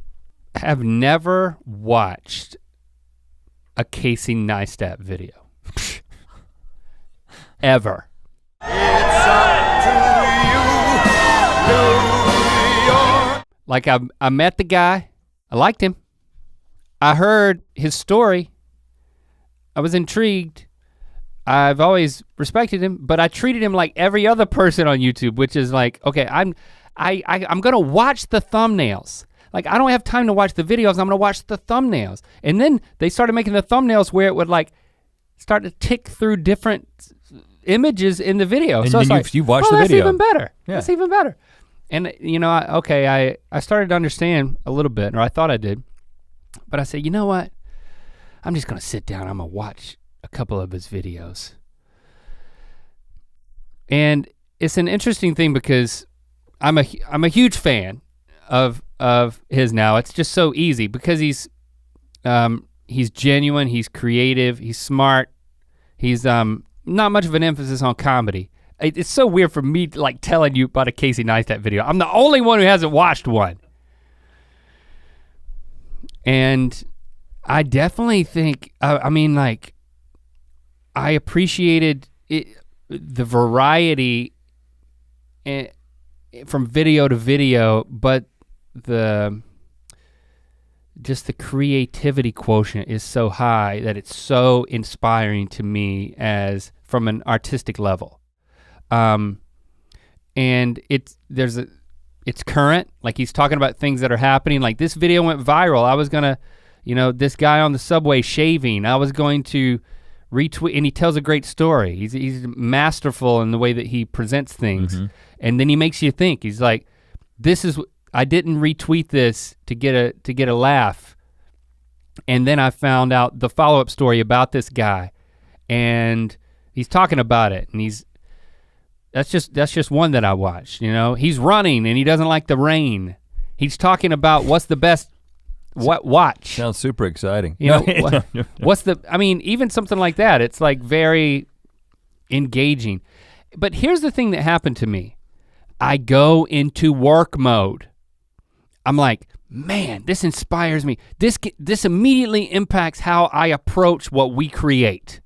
have never watched a Casey Neistat video. Ever. Like I met the guy, I liked him. I heard his story. I was intrigued. I've always respected him, but I treated him like every other person on YouTube, which is like, okay, I'm gonna watch the thumbnails. Like I don't have time to watch the videos, I'm gonna watch the thumbnails. And then they started making the thumbnails where it would like start to tick through different images in the video. And so it's like, you've watched the that's video. even better. Yeah. That's even better. And you know, I started to understand a little bit, or I thought I did, but I said, you know what? I'm just gonna sit down, I'm gonna watch a couple of his videos. And it's an interesting thing because I'm a huge fan of his now. It's just so easy because he's genuine, he's creative, he's smart, he's not much of an emphasis on comedy. It's so weird for me like telling you about a Casey Neistat video. I'm the only one who hasn't watched one. And I definitely think, I mean like, I appreciated the variety from video to video, but just the creativity quotient is so high that it's so inspiring to me as from an artistic level. And it's current, like he's talking about things that are happening. Like this video went viral. I was gonna, this guy on the subway shaving, I was going to retweet, and he tells a great story. He's masterful in the way that he presents things. Mm-hmm. And then he makes you think. He's like, I didn't retweet this to get a laugh. And then I found out the follow-up story about this guy. And he's talking about it. And that's just one that I watched, He's running and he doesn't like the rain. He's talking about what's the best watch. Sounds super exciting. Even something like that, it's like very engaging. But here's the thing that happened to me. I go into work mode. I'm like, man, this inspires me. This immediately impacts how I approach what we create.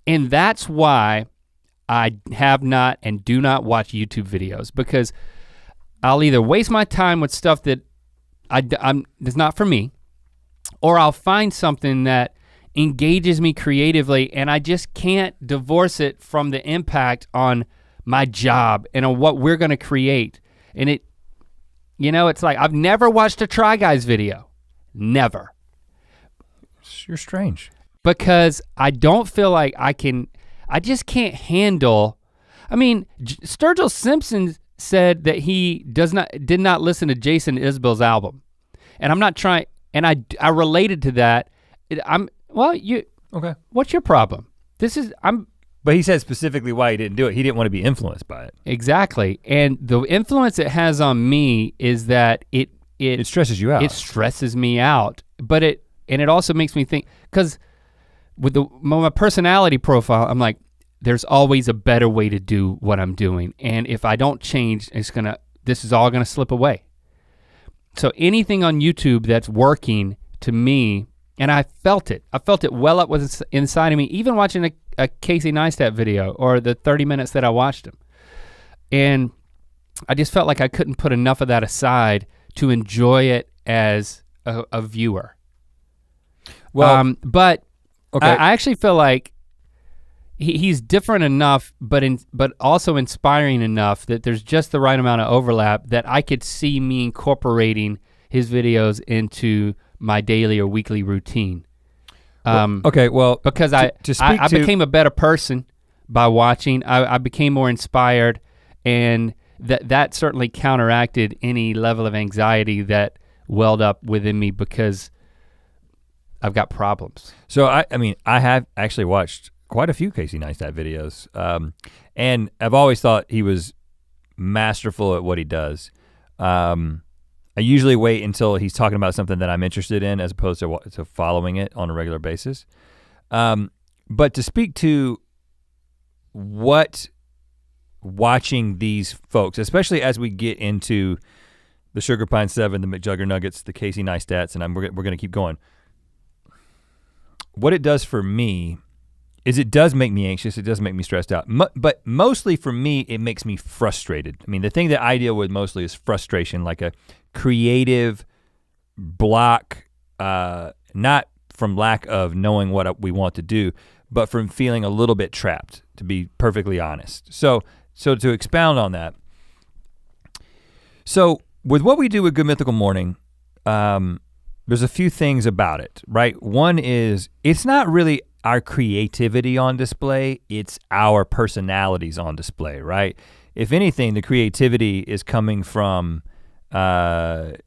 And that's why I have not and do not watch YouTube videos, because I'll either waste my time with stuff that that's not for me, or I'll find something that engages me creatively and I just can't divorce it from the impact on my job and on what we're gonna create. And it's like, I've never watched a Try Guys video, never. You're strange. Because I don't feel like I just can't handle, Sturgill Simpson said that he did not listen to Jason Isbell's album. And I'm not trying, and I related to that. Okay. What's your problem? But he said specifically why he didn't do it. He didn't want to be influenced by it. Exactly, and the influence it has on me is that it stresses you out. It stresses me out, but it also makes me think, because with my personality profile, I'm like, there's always a better way to do what I'm doing. And if I don't change, this is all gonna slip away. So anything on YouTube that's working to me, and I felt it well up inside of me, even watching a Casey Neistat video or the 30 minutes that I watched him. And I just felt like I couldn't put enough of that aside to enjoy it as a viewer. Well, but okay. I actually feel like he's different enough, but also inspiring enough that there's just the right amount of overlap that I could see me incorporating his videos into my daily or weekly routine. Because I became a better person by watching. I became more inspired, and that certainly counteracted any level of anxiety that welled up within me because I've got problems. So I have actually watched quite a few Casey Neistat videos, and I've always thought he was masterful at what he does. I usually wait until he's talking about something that I'm interested in as opposed to following it on a regular basis. But to speak to what watching these folks, especially as we get into the Sugar Pine 7, the McJugger Nuggets, the Casey Neistats, and we're gonna keep going. What it does for me is it does make me anxious, it does make me stressed out. But mostly for me, it makes me frustrated. I mean, the thing that I deal with mostly is frustration, like a creative block, not from lack of knowing what we want to do, but from feeling a little bit trapped, to be perfectly honest. So to expound on that, so with what we do with Good Mythical Morning, there's a few things about it, right? One is, it's not really our creativity on display, it's our personalities on display, right? If anything, the creativity is coming from the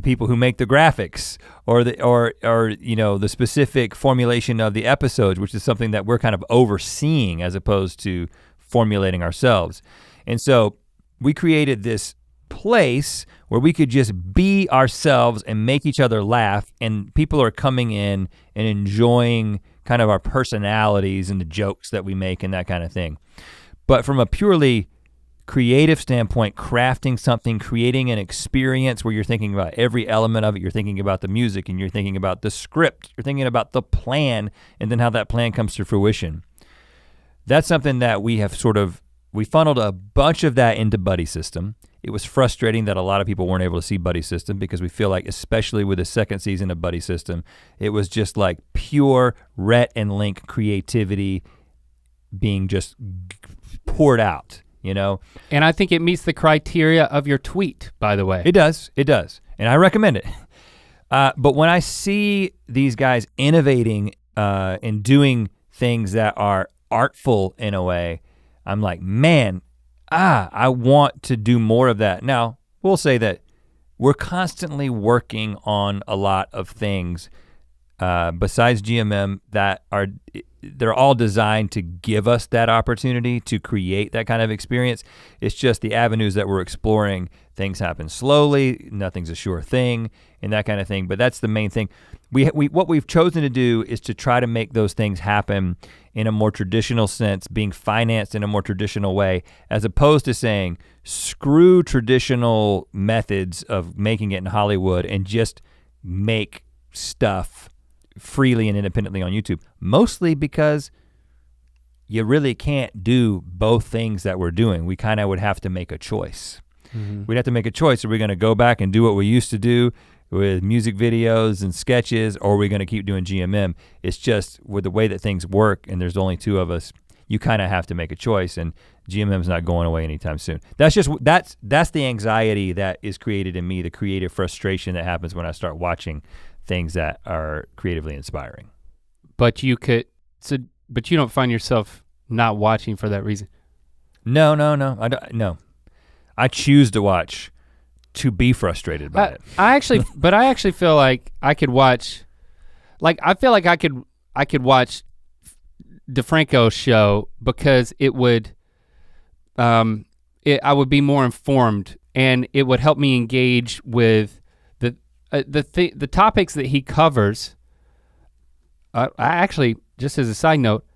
people who make the graphics or the specific formulation of the episodes, which is something that we're kind of overseeing as opposed to formulating ourselves. And so we created this place where we could just be ourselves and make each other laugh, and people are coming in and enjoying kind of our personalities and the jokes that we make and that kind of thing. But from a purely creative standpoint, crafting something, creating an experience where you're thinking about every element of it, you're thinking about the music and you're thinking about the script, you're thinking about the plan and then how that plan comes to fruition. That's something that we funneled a bunch of that into Buddy System. It was frustrating that a lot of people weren't able to see Buddy System because we feel like, especially with the second season of Buddy System, it was just like pure Rhett and Link creativity being just poured out, you know? And I think it meets the criteria of your tweet, by the way. It does, and I recommend it. But when I see these guys innovating and doing things that are artful in a way, I'm like, man, I want to do more of that. Now, we'll say that we're constantly working on a lot of things besides GMM they're all designed to give us that opportunity to create that kind of experience. It's just the avenues that we're exploring. Things happen slowly, nothing's a sure thing, and that kind of thing, but that's the main thing. What we've chosen to do is to try to make those things happen in a more traditional sense, being financed in a more traditional way, as opposed to saying, screw traditional methods of making it in Hollywood and just make stuff freely and independently on YouTube. Mostly because you really can't do both things that we're doing. We kind of would have to make a choice. Mm-hmm. We'd have to make a choice. Are we gonna go back and do what we used to do with music videos and sketches, or are we gonna keep doing GMM? It's just with the way that things work and there's only two of us, you kind of have to make a choice, and GMM's not going away anytime soon. That's the anxiety that is created in me, the creative frustration that happens when I start watching things that are creatively inspiring. But you don't find yourself not watching for that reason? No, I don't, no. I choose to watch to be frustrated by it. I actually feel like I could watch, I could watch DeFranco's show because I would be more informed and it would help me engage with the topics that he covers. I actually, just as a side note,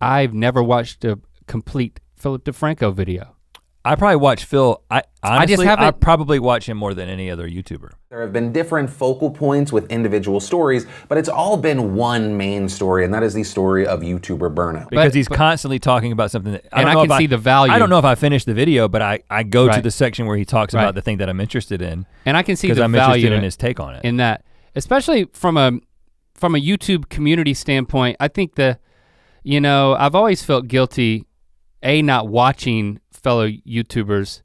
I've never watched a complete Philip DeFranco video. I probably watch Phil, I probably watch him more than any other YouTuber. There have been different focal points with individual stories, but it's all been one main story, and that is the story of YouTuber burnout. Because he's constantly talking about something that, I can see the value. I don't know if I finished the video, but I go to the section where he talks about the thing that I'm interested in. And I can see the value because I'm interested in his take on it. In that, especially from a YouTube community standpoint, I think I've always felt guilty, not watching fellow YouTubers,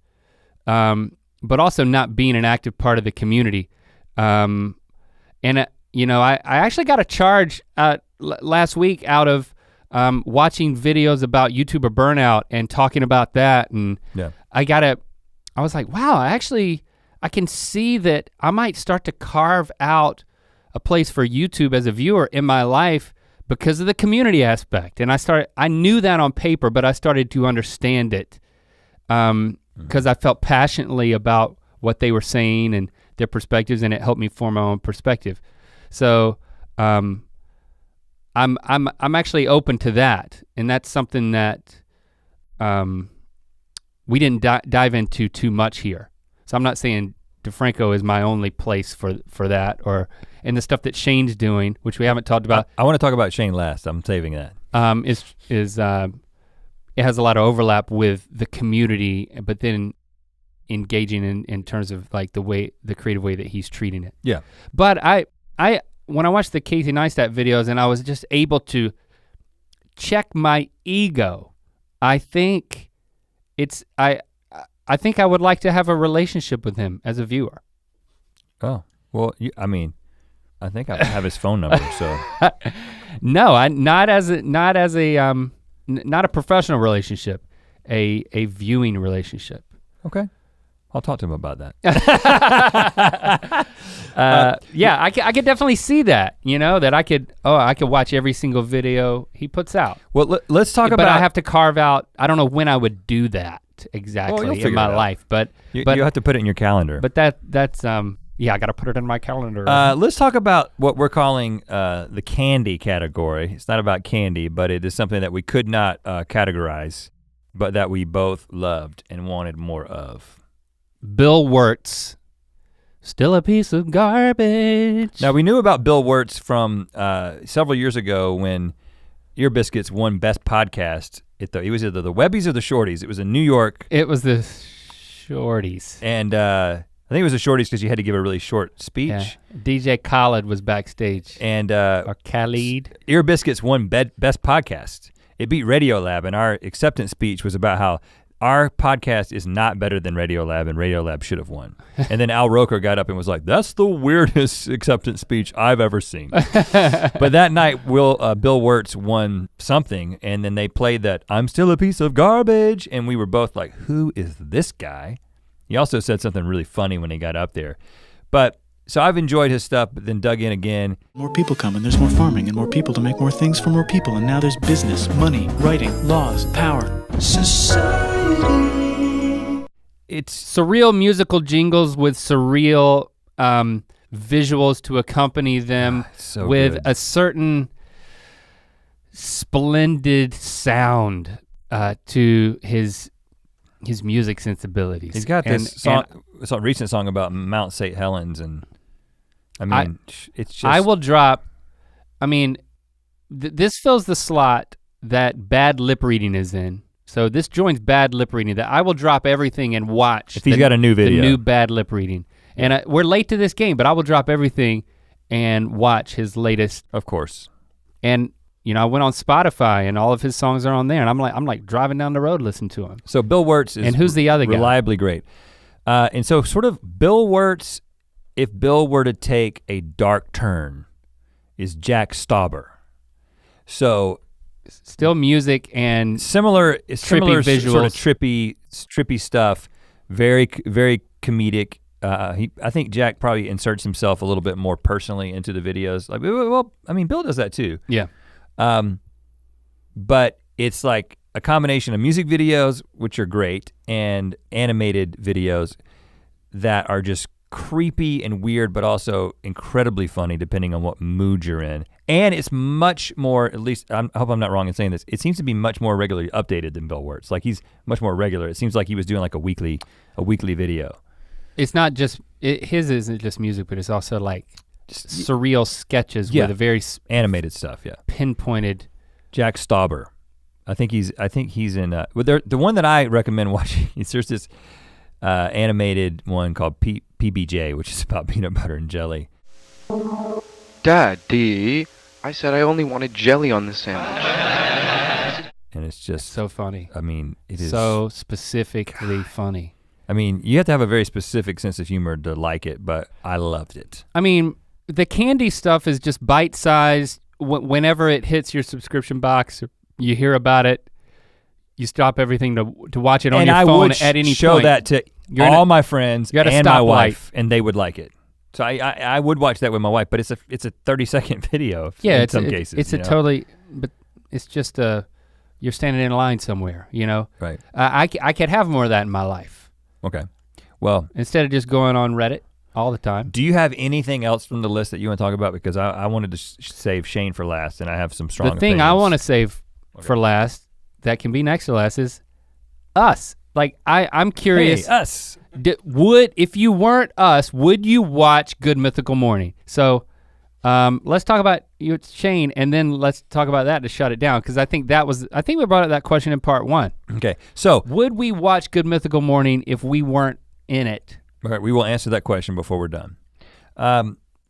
but also not being an active part of the community. I actually got a charge last week out of watching videos about YouTuber burnout and talking about that, and I was like, wow, I can see that I might start to carve out a place for YouTube as a viewer in my life because of the community aspect. And I knew that on paper, but I started to understand it because I felt passionately about what they were saying and their perspectives, and it helped me form my own perspective. So I'm actually open to that, and that's something that we didn't dive into too much here. So I'm not saying DeFranco is my only place for that, and the stuff that Shane's doing, which we haven't talked about. I want to talk about Shane last. I'm saving that. It has a lot of overlap with the community, but then engaging in terms of like the creative way that he's treating it. Yeah. But when I watched the Casey Neistat videos and I was just able to check my ego, I think I think I would like to have a relationship with him as a viewer. Oh, well, I think I have his phone number, so. No, not a professional relationship, a viewing relationship. Okay, I'll talk to him about that. Yeah, I could definitely see that, that I could watch every single video he puts out. Well, let's talk about. But I have to carve out, I don't know when I would do that exactly in my life, but you have to put it in your calendar. But that's yeah, I gotta put it in my calendar. Let's talk about what we're calling the candy category. It's not about candy, but it is something that we could not categorize, but that we both loved and wanted more of. Bill Wirtz, still a piece of garbage. Now we knew about Bill Wirtz from several years ago when Ear Biscuits won Best Podcast. It was either the Webbies or the Shorties. It was in New York. It was the Shorties. And I think it was the Shorties because you had to give a really short speech. Yeah. DJ Khaled was backstage. And or Khalid. Ear Biscuits won Best Podcast. It beat Radiolab, and our acceptance speech was about how our podcast is not better than Radiolab, and Radiolab should have won. And then Al Roker got up and was like, "That's the weirdest acceptance speech I've ever seen." But that night, Bill Wirtz won something, and then they played that "I'm still a piece of garbage," and we were both like, "Who is this guy?" He also said something really funny when he got up there. But so I've enjoyed his stuff, but then dug in again. More people come and there's more farming and more people to make more things for more people, and now there's business, money, writing, laws, power. Society. It's surreal musical jingles with surreal visuals to accompany them with good. A certain splendid sound to his music sensibilities. He's got this recent song about Mount St. Helens, and it's just. I will drop, this fills the slot that bad lip reading is in. So this joins bad lip reading that I will drop everything and watch. If he's got a new video. The new bad lip reading. And we're late to this game, but I will drop everything and watch his latest. Of course. And I went on Spotify and all of his songs are on there, and I'm like driving down the road listening to him. So Bill Wirtz is and who's the other guy? Reliably great. And so sort of Bill Wirtz, if Bill were to take a dark turn, is Jack Stauber. So still music and similar visuals. Sort of trippy stuff, very, very comedic. I think Jack probably inserts himself a little bit more personally into the videos. Like, well, Bill does that too. Yeah. But it's like a combination of music videos, which are great, and animated videos that are just creepy and weird, but also incredibly funny depending on what mood you're in. And it's much more, at least I hope I'm not wrong in saying this, it seems to be much more regularly updated than Bill Wirtz. Like he's much more regular. It seems like he was doing like a weekly video. It's not just, his isn't just music, but it's also like surreal sketches with a very animated stuff, pinpointed. Jack Stauber. I think he's in, the one that I recommend watching, there's this animated one called PBJ, which is about peanut butter and jelly. Daddy, I said I only wanted jelly on the sandwich. And it's just so funny. It is so specifically funny. You have to have a very specific sense of humor to like it, but I loved it. The candy stuff is just bite-sized. Whenever it hits your subscription box, you hear about it, you stop everything to watch it on your phone at any point. Show that to all my friends and my wife, and they would like it. So I would watch that with my wife, but it's a 30-second video in some cases. It's but it's just you're standing in line somewhere, Right. I could have more of that in my life. Okay, well. Instead of just going on Reddit all the time. Do you have anything else from the list that you want to talk about? Because I wanted to save Shane for last, and I have some strong The thing opinions. I want to save for last, that can be next to last, is us. Like I'm curious. Hey, us. If you weren't us, would you watch Good Mythical Morning? So let's talk about you, Shane, and then let's talk about that to shut it down, because I think we brought up that question in part 1. Okay, so. Would we watch Good Mythical Morning if we weren't in it? All right, we will answer that question before we're done.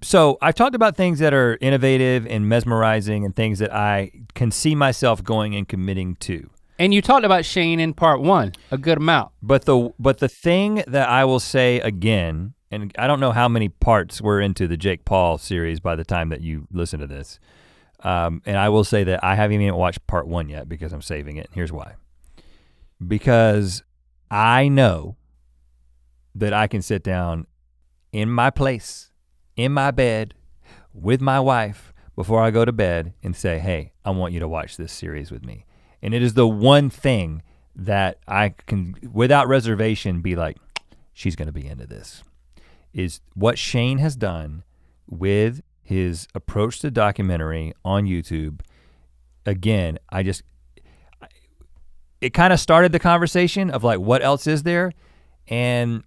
So I've talked about things that are innovative and mesmerizing and things that I can see myself going and committing to. And you talked about Shane in part 1, a good amount. But the thing that I will say again, and I don't know how many parts we're into the Jake Paul series by the time that you listen to this, and I will say that I haven't even watched part 1 yet because I'm saving it, and here's why. Because I know that I can sit down in my place, in my bed, with my wife before I go to bed and say, hey, I want you to watch this series with me. And it is the one thing that I can, without reservation, be like, she's gonna be into this, is what Shane has done with his approach to documentary on YouTube. Again, it kind of started the conversation of like, what else is there? And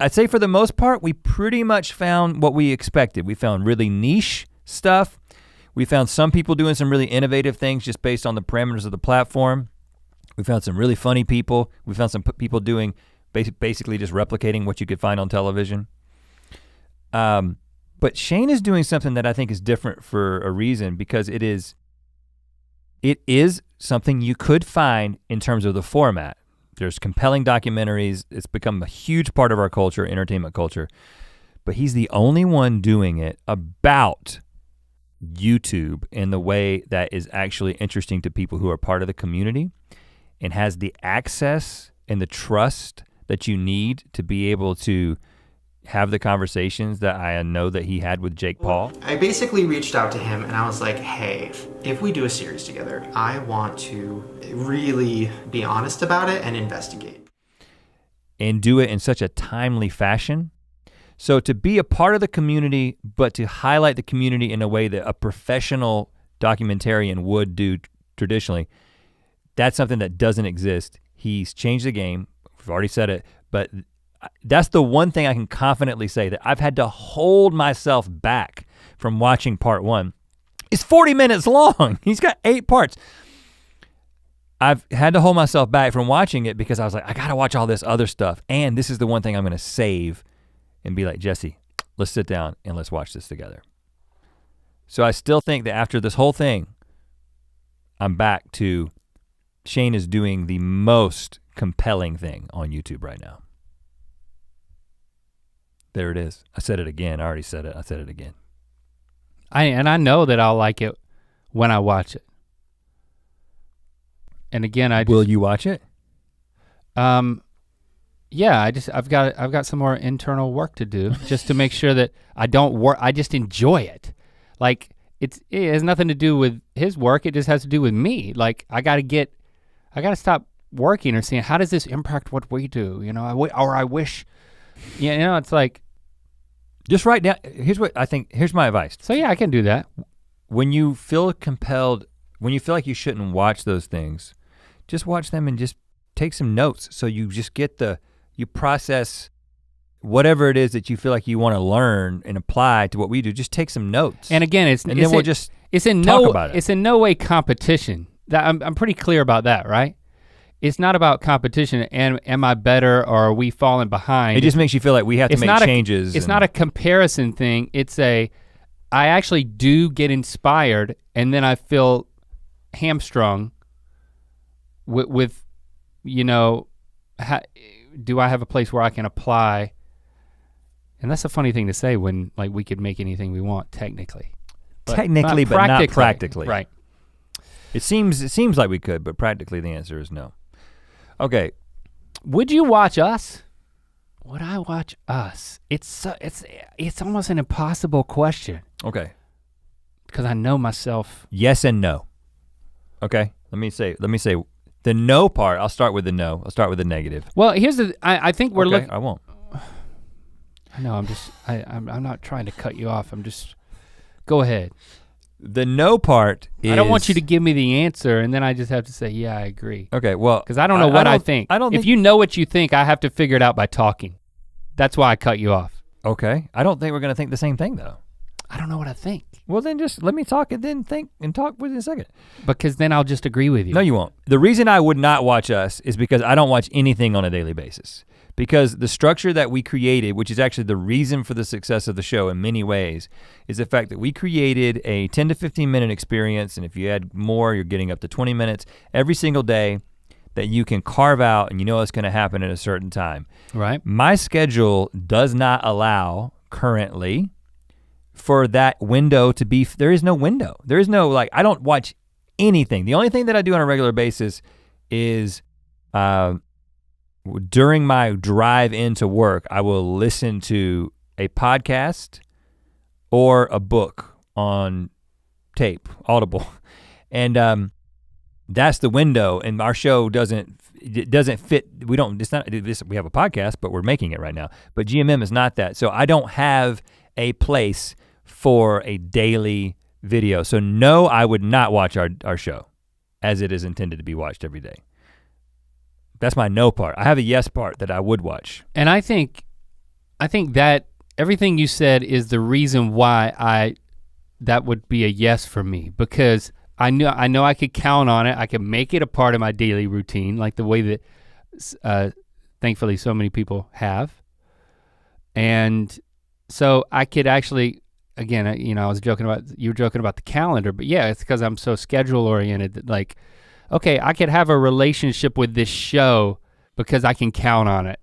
I'd say for the most part, we pretty much found what we expected. We found really niche stuff. We found some people doing some really innovative things just based on the parameters of the platform. We found some really funny people. We found some people doing basically just replicating what you could find on television. But Shane is doing something that I think is different for a reason, because it is something you could find in terms of the format. There's compelling documentaries. It's become a huge part of our culture, entertainment culture. But he's the only one doing it about YouTube in the way that is actually interesting to people who are part of the community and has the access and the trust that you need to be able to have the conversations that I know that he had with Jake Paul. I basically reached out to him and I was like, hey, if we do a series together, I want to really be honest about it and investigate. And do it in such a timely fashion. So to be a part of the community, but to highlight the community in a way that a professional documentarian would do traditionally, that's something that doesn't exist. He's changed the game, we've already said it, but that's the one thing I can confidently say that I've had to hold myself back from watching part 1. It's 40 minutes long, he's got 8 parts. I've had to hold myself back from watching it because I was like, I gotta watch all this other stuff, and this is the one thing I'm gonna save and be like, Jesse, let's sit down and let's watch this together. So I still think that after this whole thing, I'm back to Shane is doing the most compelling thing on YouTube right now. There it is. I said it again. I already said it. I said it again. I know that I'll like it when I watch it. And again, will you watch it? Yeah, I've got some more internal work to do just to make sure that I don't work. I just enjoy it. Like it has nothing to do with his work. It just has to do with me. Like I gotta stop working or seeing how does this impact what we do? You know, I wish. You know, it's like just write down. Here's what I think. Here's my advice. So yeah, I can do that. When you feel compelled, when you feel like you shouldn't watch those things, just watch them and just take some notes. So you just get you process whatever it is that you feel like you want to learn and apply to what we do. Just take some notes. And again, then we'll just talk about it. It's in no way competition. That I'm pretty clear about that, right? It's not about competition and am I better or are we falling behind? It just makes you feel like we have to make changes. It's not a comparison thing. It's I actually do get inspired and then I feel hamstrung with you know, do I have a place where I can apply? And that's a funny thing to say when like we could make anything we want technically. But not practically. Right. It seems like we could, but practically the answer is no. Okay. Would you watch us? Would I watch us? It's almost an impossible question. Okay. Because I know myself. Yes and no. Okay. Let me say the no part. I'll start with the no. I'll start with the negative. Well, here's I think we're looking. I won't. I know. I'm not trying to cut you off. Go ahead. The no part is. I don't want you to give me the answer and then I just have to say, yeah, I agree. Okay, well. Because I don't know what I think. I don't if you know what you think, I have to figure it out by talking. That's why I cut you off. Okay, I don't think we're gonna think the same thing though. I don't know what I think. Well then just let me talk and then think and talk within a second. Because then I'll just agree with you. No, you won't. The reason I would not watch us is because I don't watch anything on a daily basis. Because the structure that we created, which is actually the reason for the success of the show in many ways, is the fact that we created a 10 to 15 minute experience, and if you add more, you're getting up to 20 minutes every single day that you can carve out and you know it's gonna happen at a certain time. Right. My schedule does not allow currently for that window to be, there is no window. There is no I don't watch anything. The only thing that I do on a regular basis is during my drive into work, I will listen to a podcast or a book on tape, Audible. And that's the window, and our show doesn't fit, we have a podcast, but we're making it right now. But GMM is not that. So I don't have a place for a daily video. So no, I would not watch our show as it is intended to be watched every day. That's my no part. I have a yes part that I would watch. And I think that everything you said is the reason why that would be a yes for me, because I know I could count on it. I could make it a part of my daily routine, like the way that thankfully so many people have. And so I could actually, again, you were joking about the calendar, but yeah, it's because I'm so schedule oriented that like, okay, I could have a relationship with this show because I can count on it.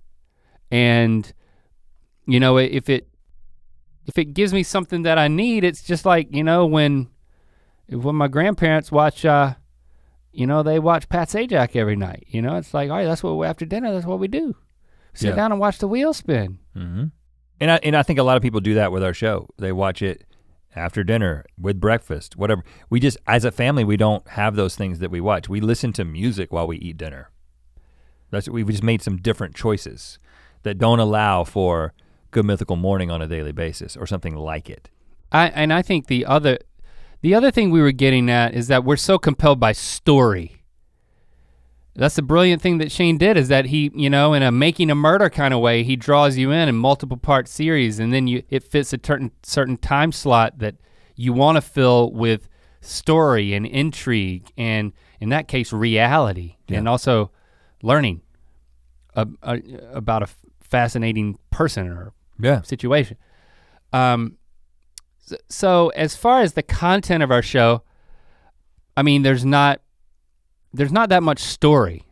And if it gives me something that I need, it's just like, when my grandparents watch they watch Pat Sajak every night. It's like, all right, that's what after dinner, that's what we do. Sit down and watch the wheel spin. Mm-hmm. And I think a lot of people do that with our show. They watch it after dinner, with breakfast, whatever. We just, as a family, we don't have those things that we watch. We listen to music while we eat dinner. We just made some different choices that don't allow for Good Mythical Morning on a daily basis or something like it. I think the other thing we were getting at is that we're so compelled by story. That's the brilliant thing that Shane did, is that he, in a Making a Murder kind of way, he draws you in multiple part series, and then it fits a certain time slot that you want to fill with story and intrigue, and in that case, reality, and also learning about a fascinating person or situation. So as far as the content of our show, I mean, there's not that much story.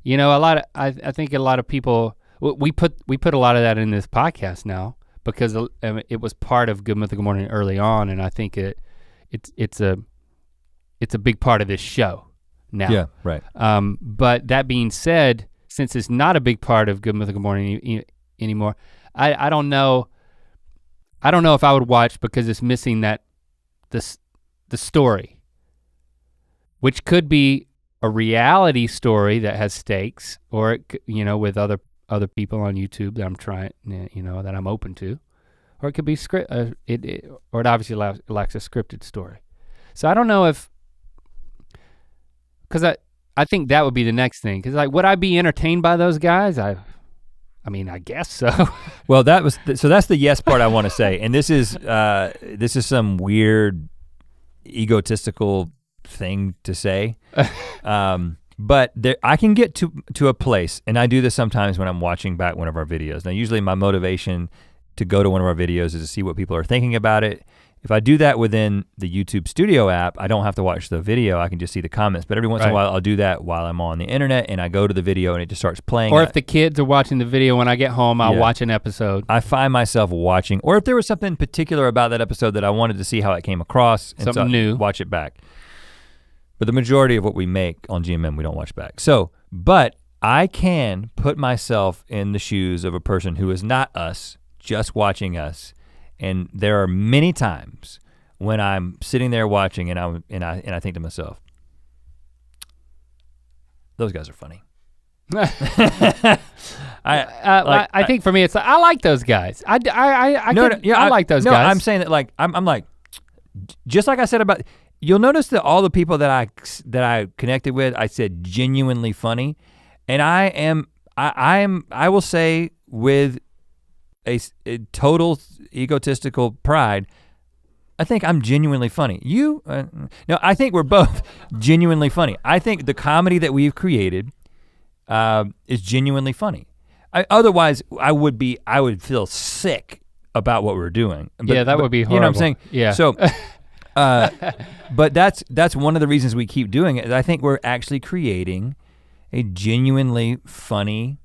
I think a lot of people, we put a lot of that in this podcast now because it was part of Good Mythical Morning early on, and I think it's a big part of this show now. Yeah, right. But that being said, since it's not a big part of Good Mythical Morning anymore, I don't know if I would watch because it's missing the story, which could be a reality story that has stakes, or it, with other people on YouTube that I'm trying, that I'm open to, or it could be or it obviously lacks a scripted story. So I don't know because I think that would be the next thing. Because would I be entertained by those guys? I I guess so. Well, that's the yes part I want to say, and this is some weird egotistical thing to say, but I can get to a place, and I do this sometimes when I'm watching back one of our videos. Now, usually my motivation to go to one of our videos is to see what people are thinking about it. If I do that within the YouTube Studio app, I don't have to watch the video, I can just see the comments. But every once in a while, I'll do that while I'm on the internet, and I go to the video and it just starts playing. Or if the kids are watching the video, when I get home, I'll watch an episode. I find myself watching, or if there was something particular about that episode that I wanted to see how it came across, and something new, watch it back. But the majority of what we make on GMM, we don't watch back. So, but I can put myself in the shoes of a person who is not us, just watching us. And there are many times when I'm sitting there watching and I think to myself, those guys are funny. I think for me, it's I like those guys. I like those guys. I'm saying that I'm like, just like I said about, you'll notice that all the people that I connected with, I said genuinely funny, and I will say with a total egotistical pride, I think I'm genuinely funny. You, no, I think we're both genuinely funny. I think the comedy that we've created is genuinely funny. Otherwise, I would feel sick about what we're doing. But, that would be horrible. You know what I'm saying? Yeah. So, but that's one of the reasons we keep doing it. I think we're actually creating a genuinely funny,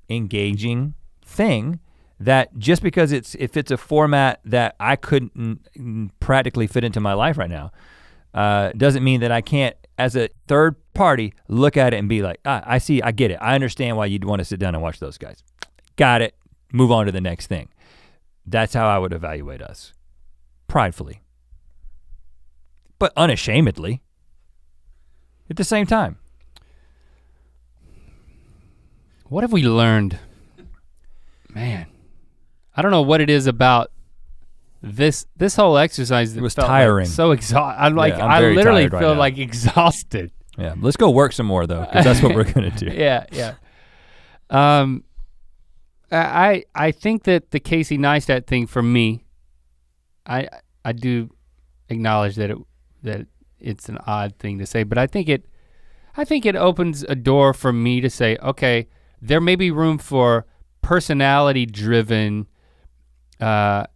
engaging thing that just because it fits a format that I couldn't practically fit into my life right now, doesn't mean that I can't, as a third party, look at it and be like, I see, I get it. I understand why you'd want to sit down and watch those guys. Got it, move on to the next thing. That's how I would evaluate us, pridefully, but unashamedly at the same time. What have we learned? Man, I don't know what it is about this whole exercise that it was felt tiring. Like so exhausted. I'm like, I'm I very literally tired right feel now. like exhausted. Yeah, let's go work some more though, because that's what we're gonna do. Yeah. I think that the Casey Neistat thing for me, I do acknowledge that it's an odd thing to say, but I think it opens a door for me to say, okay, there may be room for personality-driven, high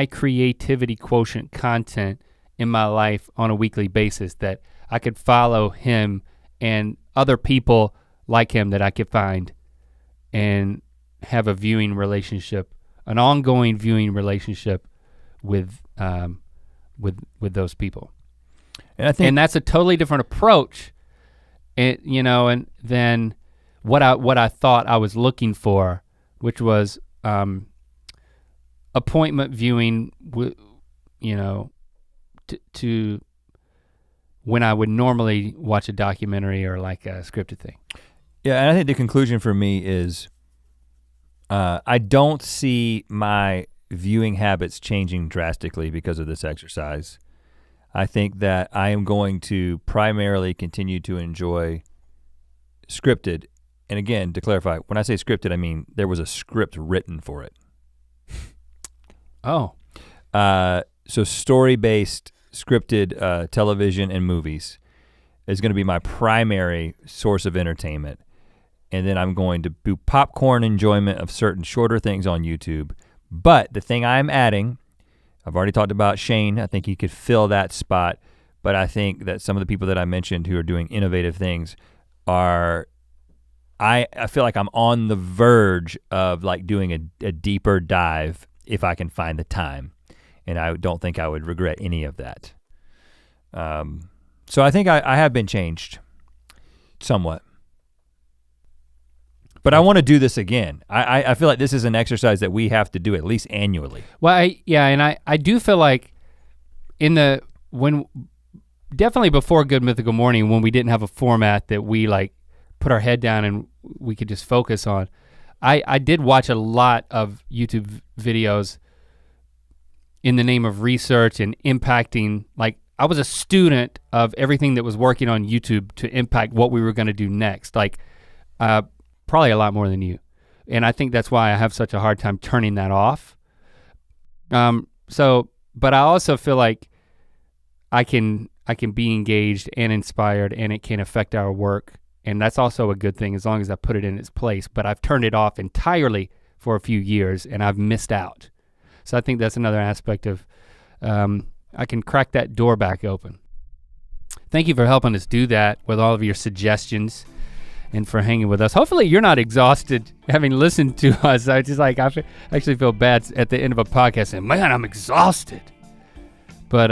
creativity quotient content in my life on a weekly basis that I could follow him and other people like him that I could find and have a viewing relationship, an ongoing viewing relationship with those people. And that's a totally different approach, and than what I thought I was looking for, which was appointment viewing, to when I would normally watch a documentary or like a scripted thing. Yeah, and I think the conclusion for me is I don't see my viewing habits changing drastically because of this exercise. I think that I am going to primarily continue to enjoy scripted. And again, to clarify, when I say scripted, I mean there was a script written for it. Oh. So story-based scripted television and movies is gonna be my primary source of entertainment. And then I'm going to do popcorn enjoyment of certain shorter things on YouTube. But the thing I'm adding, I've already talked about Shane, I think he could fill that spot, but I think that some of the people that I mentioned who are doing innovative things are, I feel like I'm on the verge of like doing a deeper dive if I can find the time. And I don't think I would regret any of that. So I think I have been changed somewhat. But I want to do this again. I feel like this is an exercise that we have to do at least annually. Well, I do feel like definitely before Good Mythical Morning, when we didn't have a format that we like put our head down and we could just focus on, I did watch a lot of YouTube videos in the name of research and impacting, like I was a student of everything that was working on YouTube to impact what we were gonna do next. Like, probably a lot more than you. And I think that's why I have such a hard time turning that off. But I also feel like I can be engaged and inspired and it can affect our work. And that's also a good thing as long as I put it in its place. But I've turned it off entirely for a few years and I've missed out. So I think that's another aspect of, I can crack that door back open. Thank you for helping us do that with all of your suggestions and for hanging with us. Hopefully you're not exhausted having listened to us. I actually feel bad at the end of a podcast saying, man, I'm exhausted. But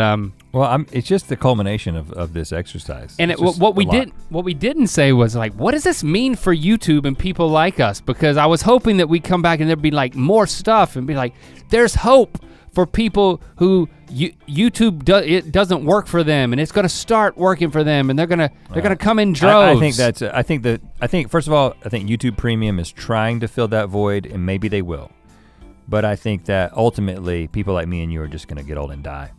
well, it's just the culmination of this exercise. And what we didn't say was like, what does this mean for YouTube and people like us? Because I was hoping that we'd come back and there'd be like more stuff and be like, there's hope for people who YouTube it doesn't work for them and it's gonna start working for them and they're gonna come in droves. I think first of all, I think YouTube Premium is trying to fill that void and maybe they will. But I think that ultimately people like me and you are just gonna get old and die.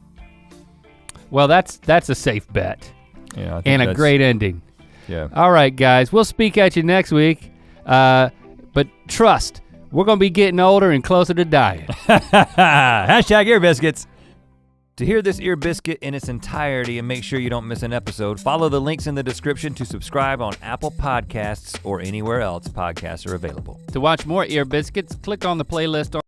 Well, that's a safe bet. Yeah, and a great ending. Yeah. All right, guys, we'll speak at you next week. But trust, we're gonna be getting older and closer to dying. Hashtag Ear Biscuits. To hear this Ear Biscuit in its entirety and make sure you don't miss an episode, follow the links in the description to subscribe on Apple Podcasts or anywhere else podcasts are available. To watch more Ear Biscuits, click on the playlist on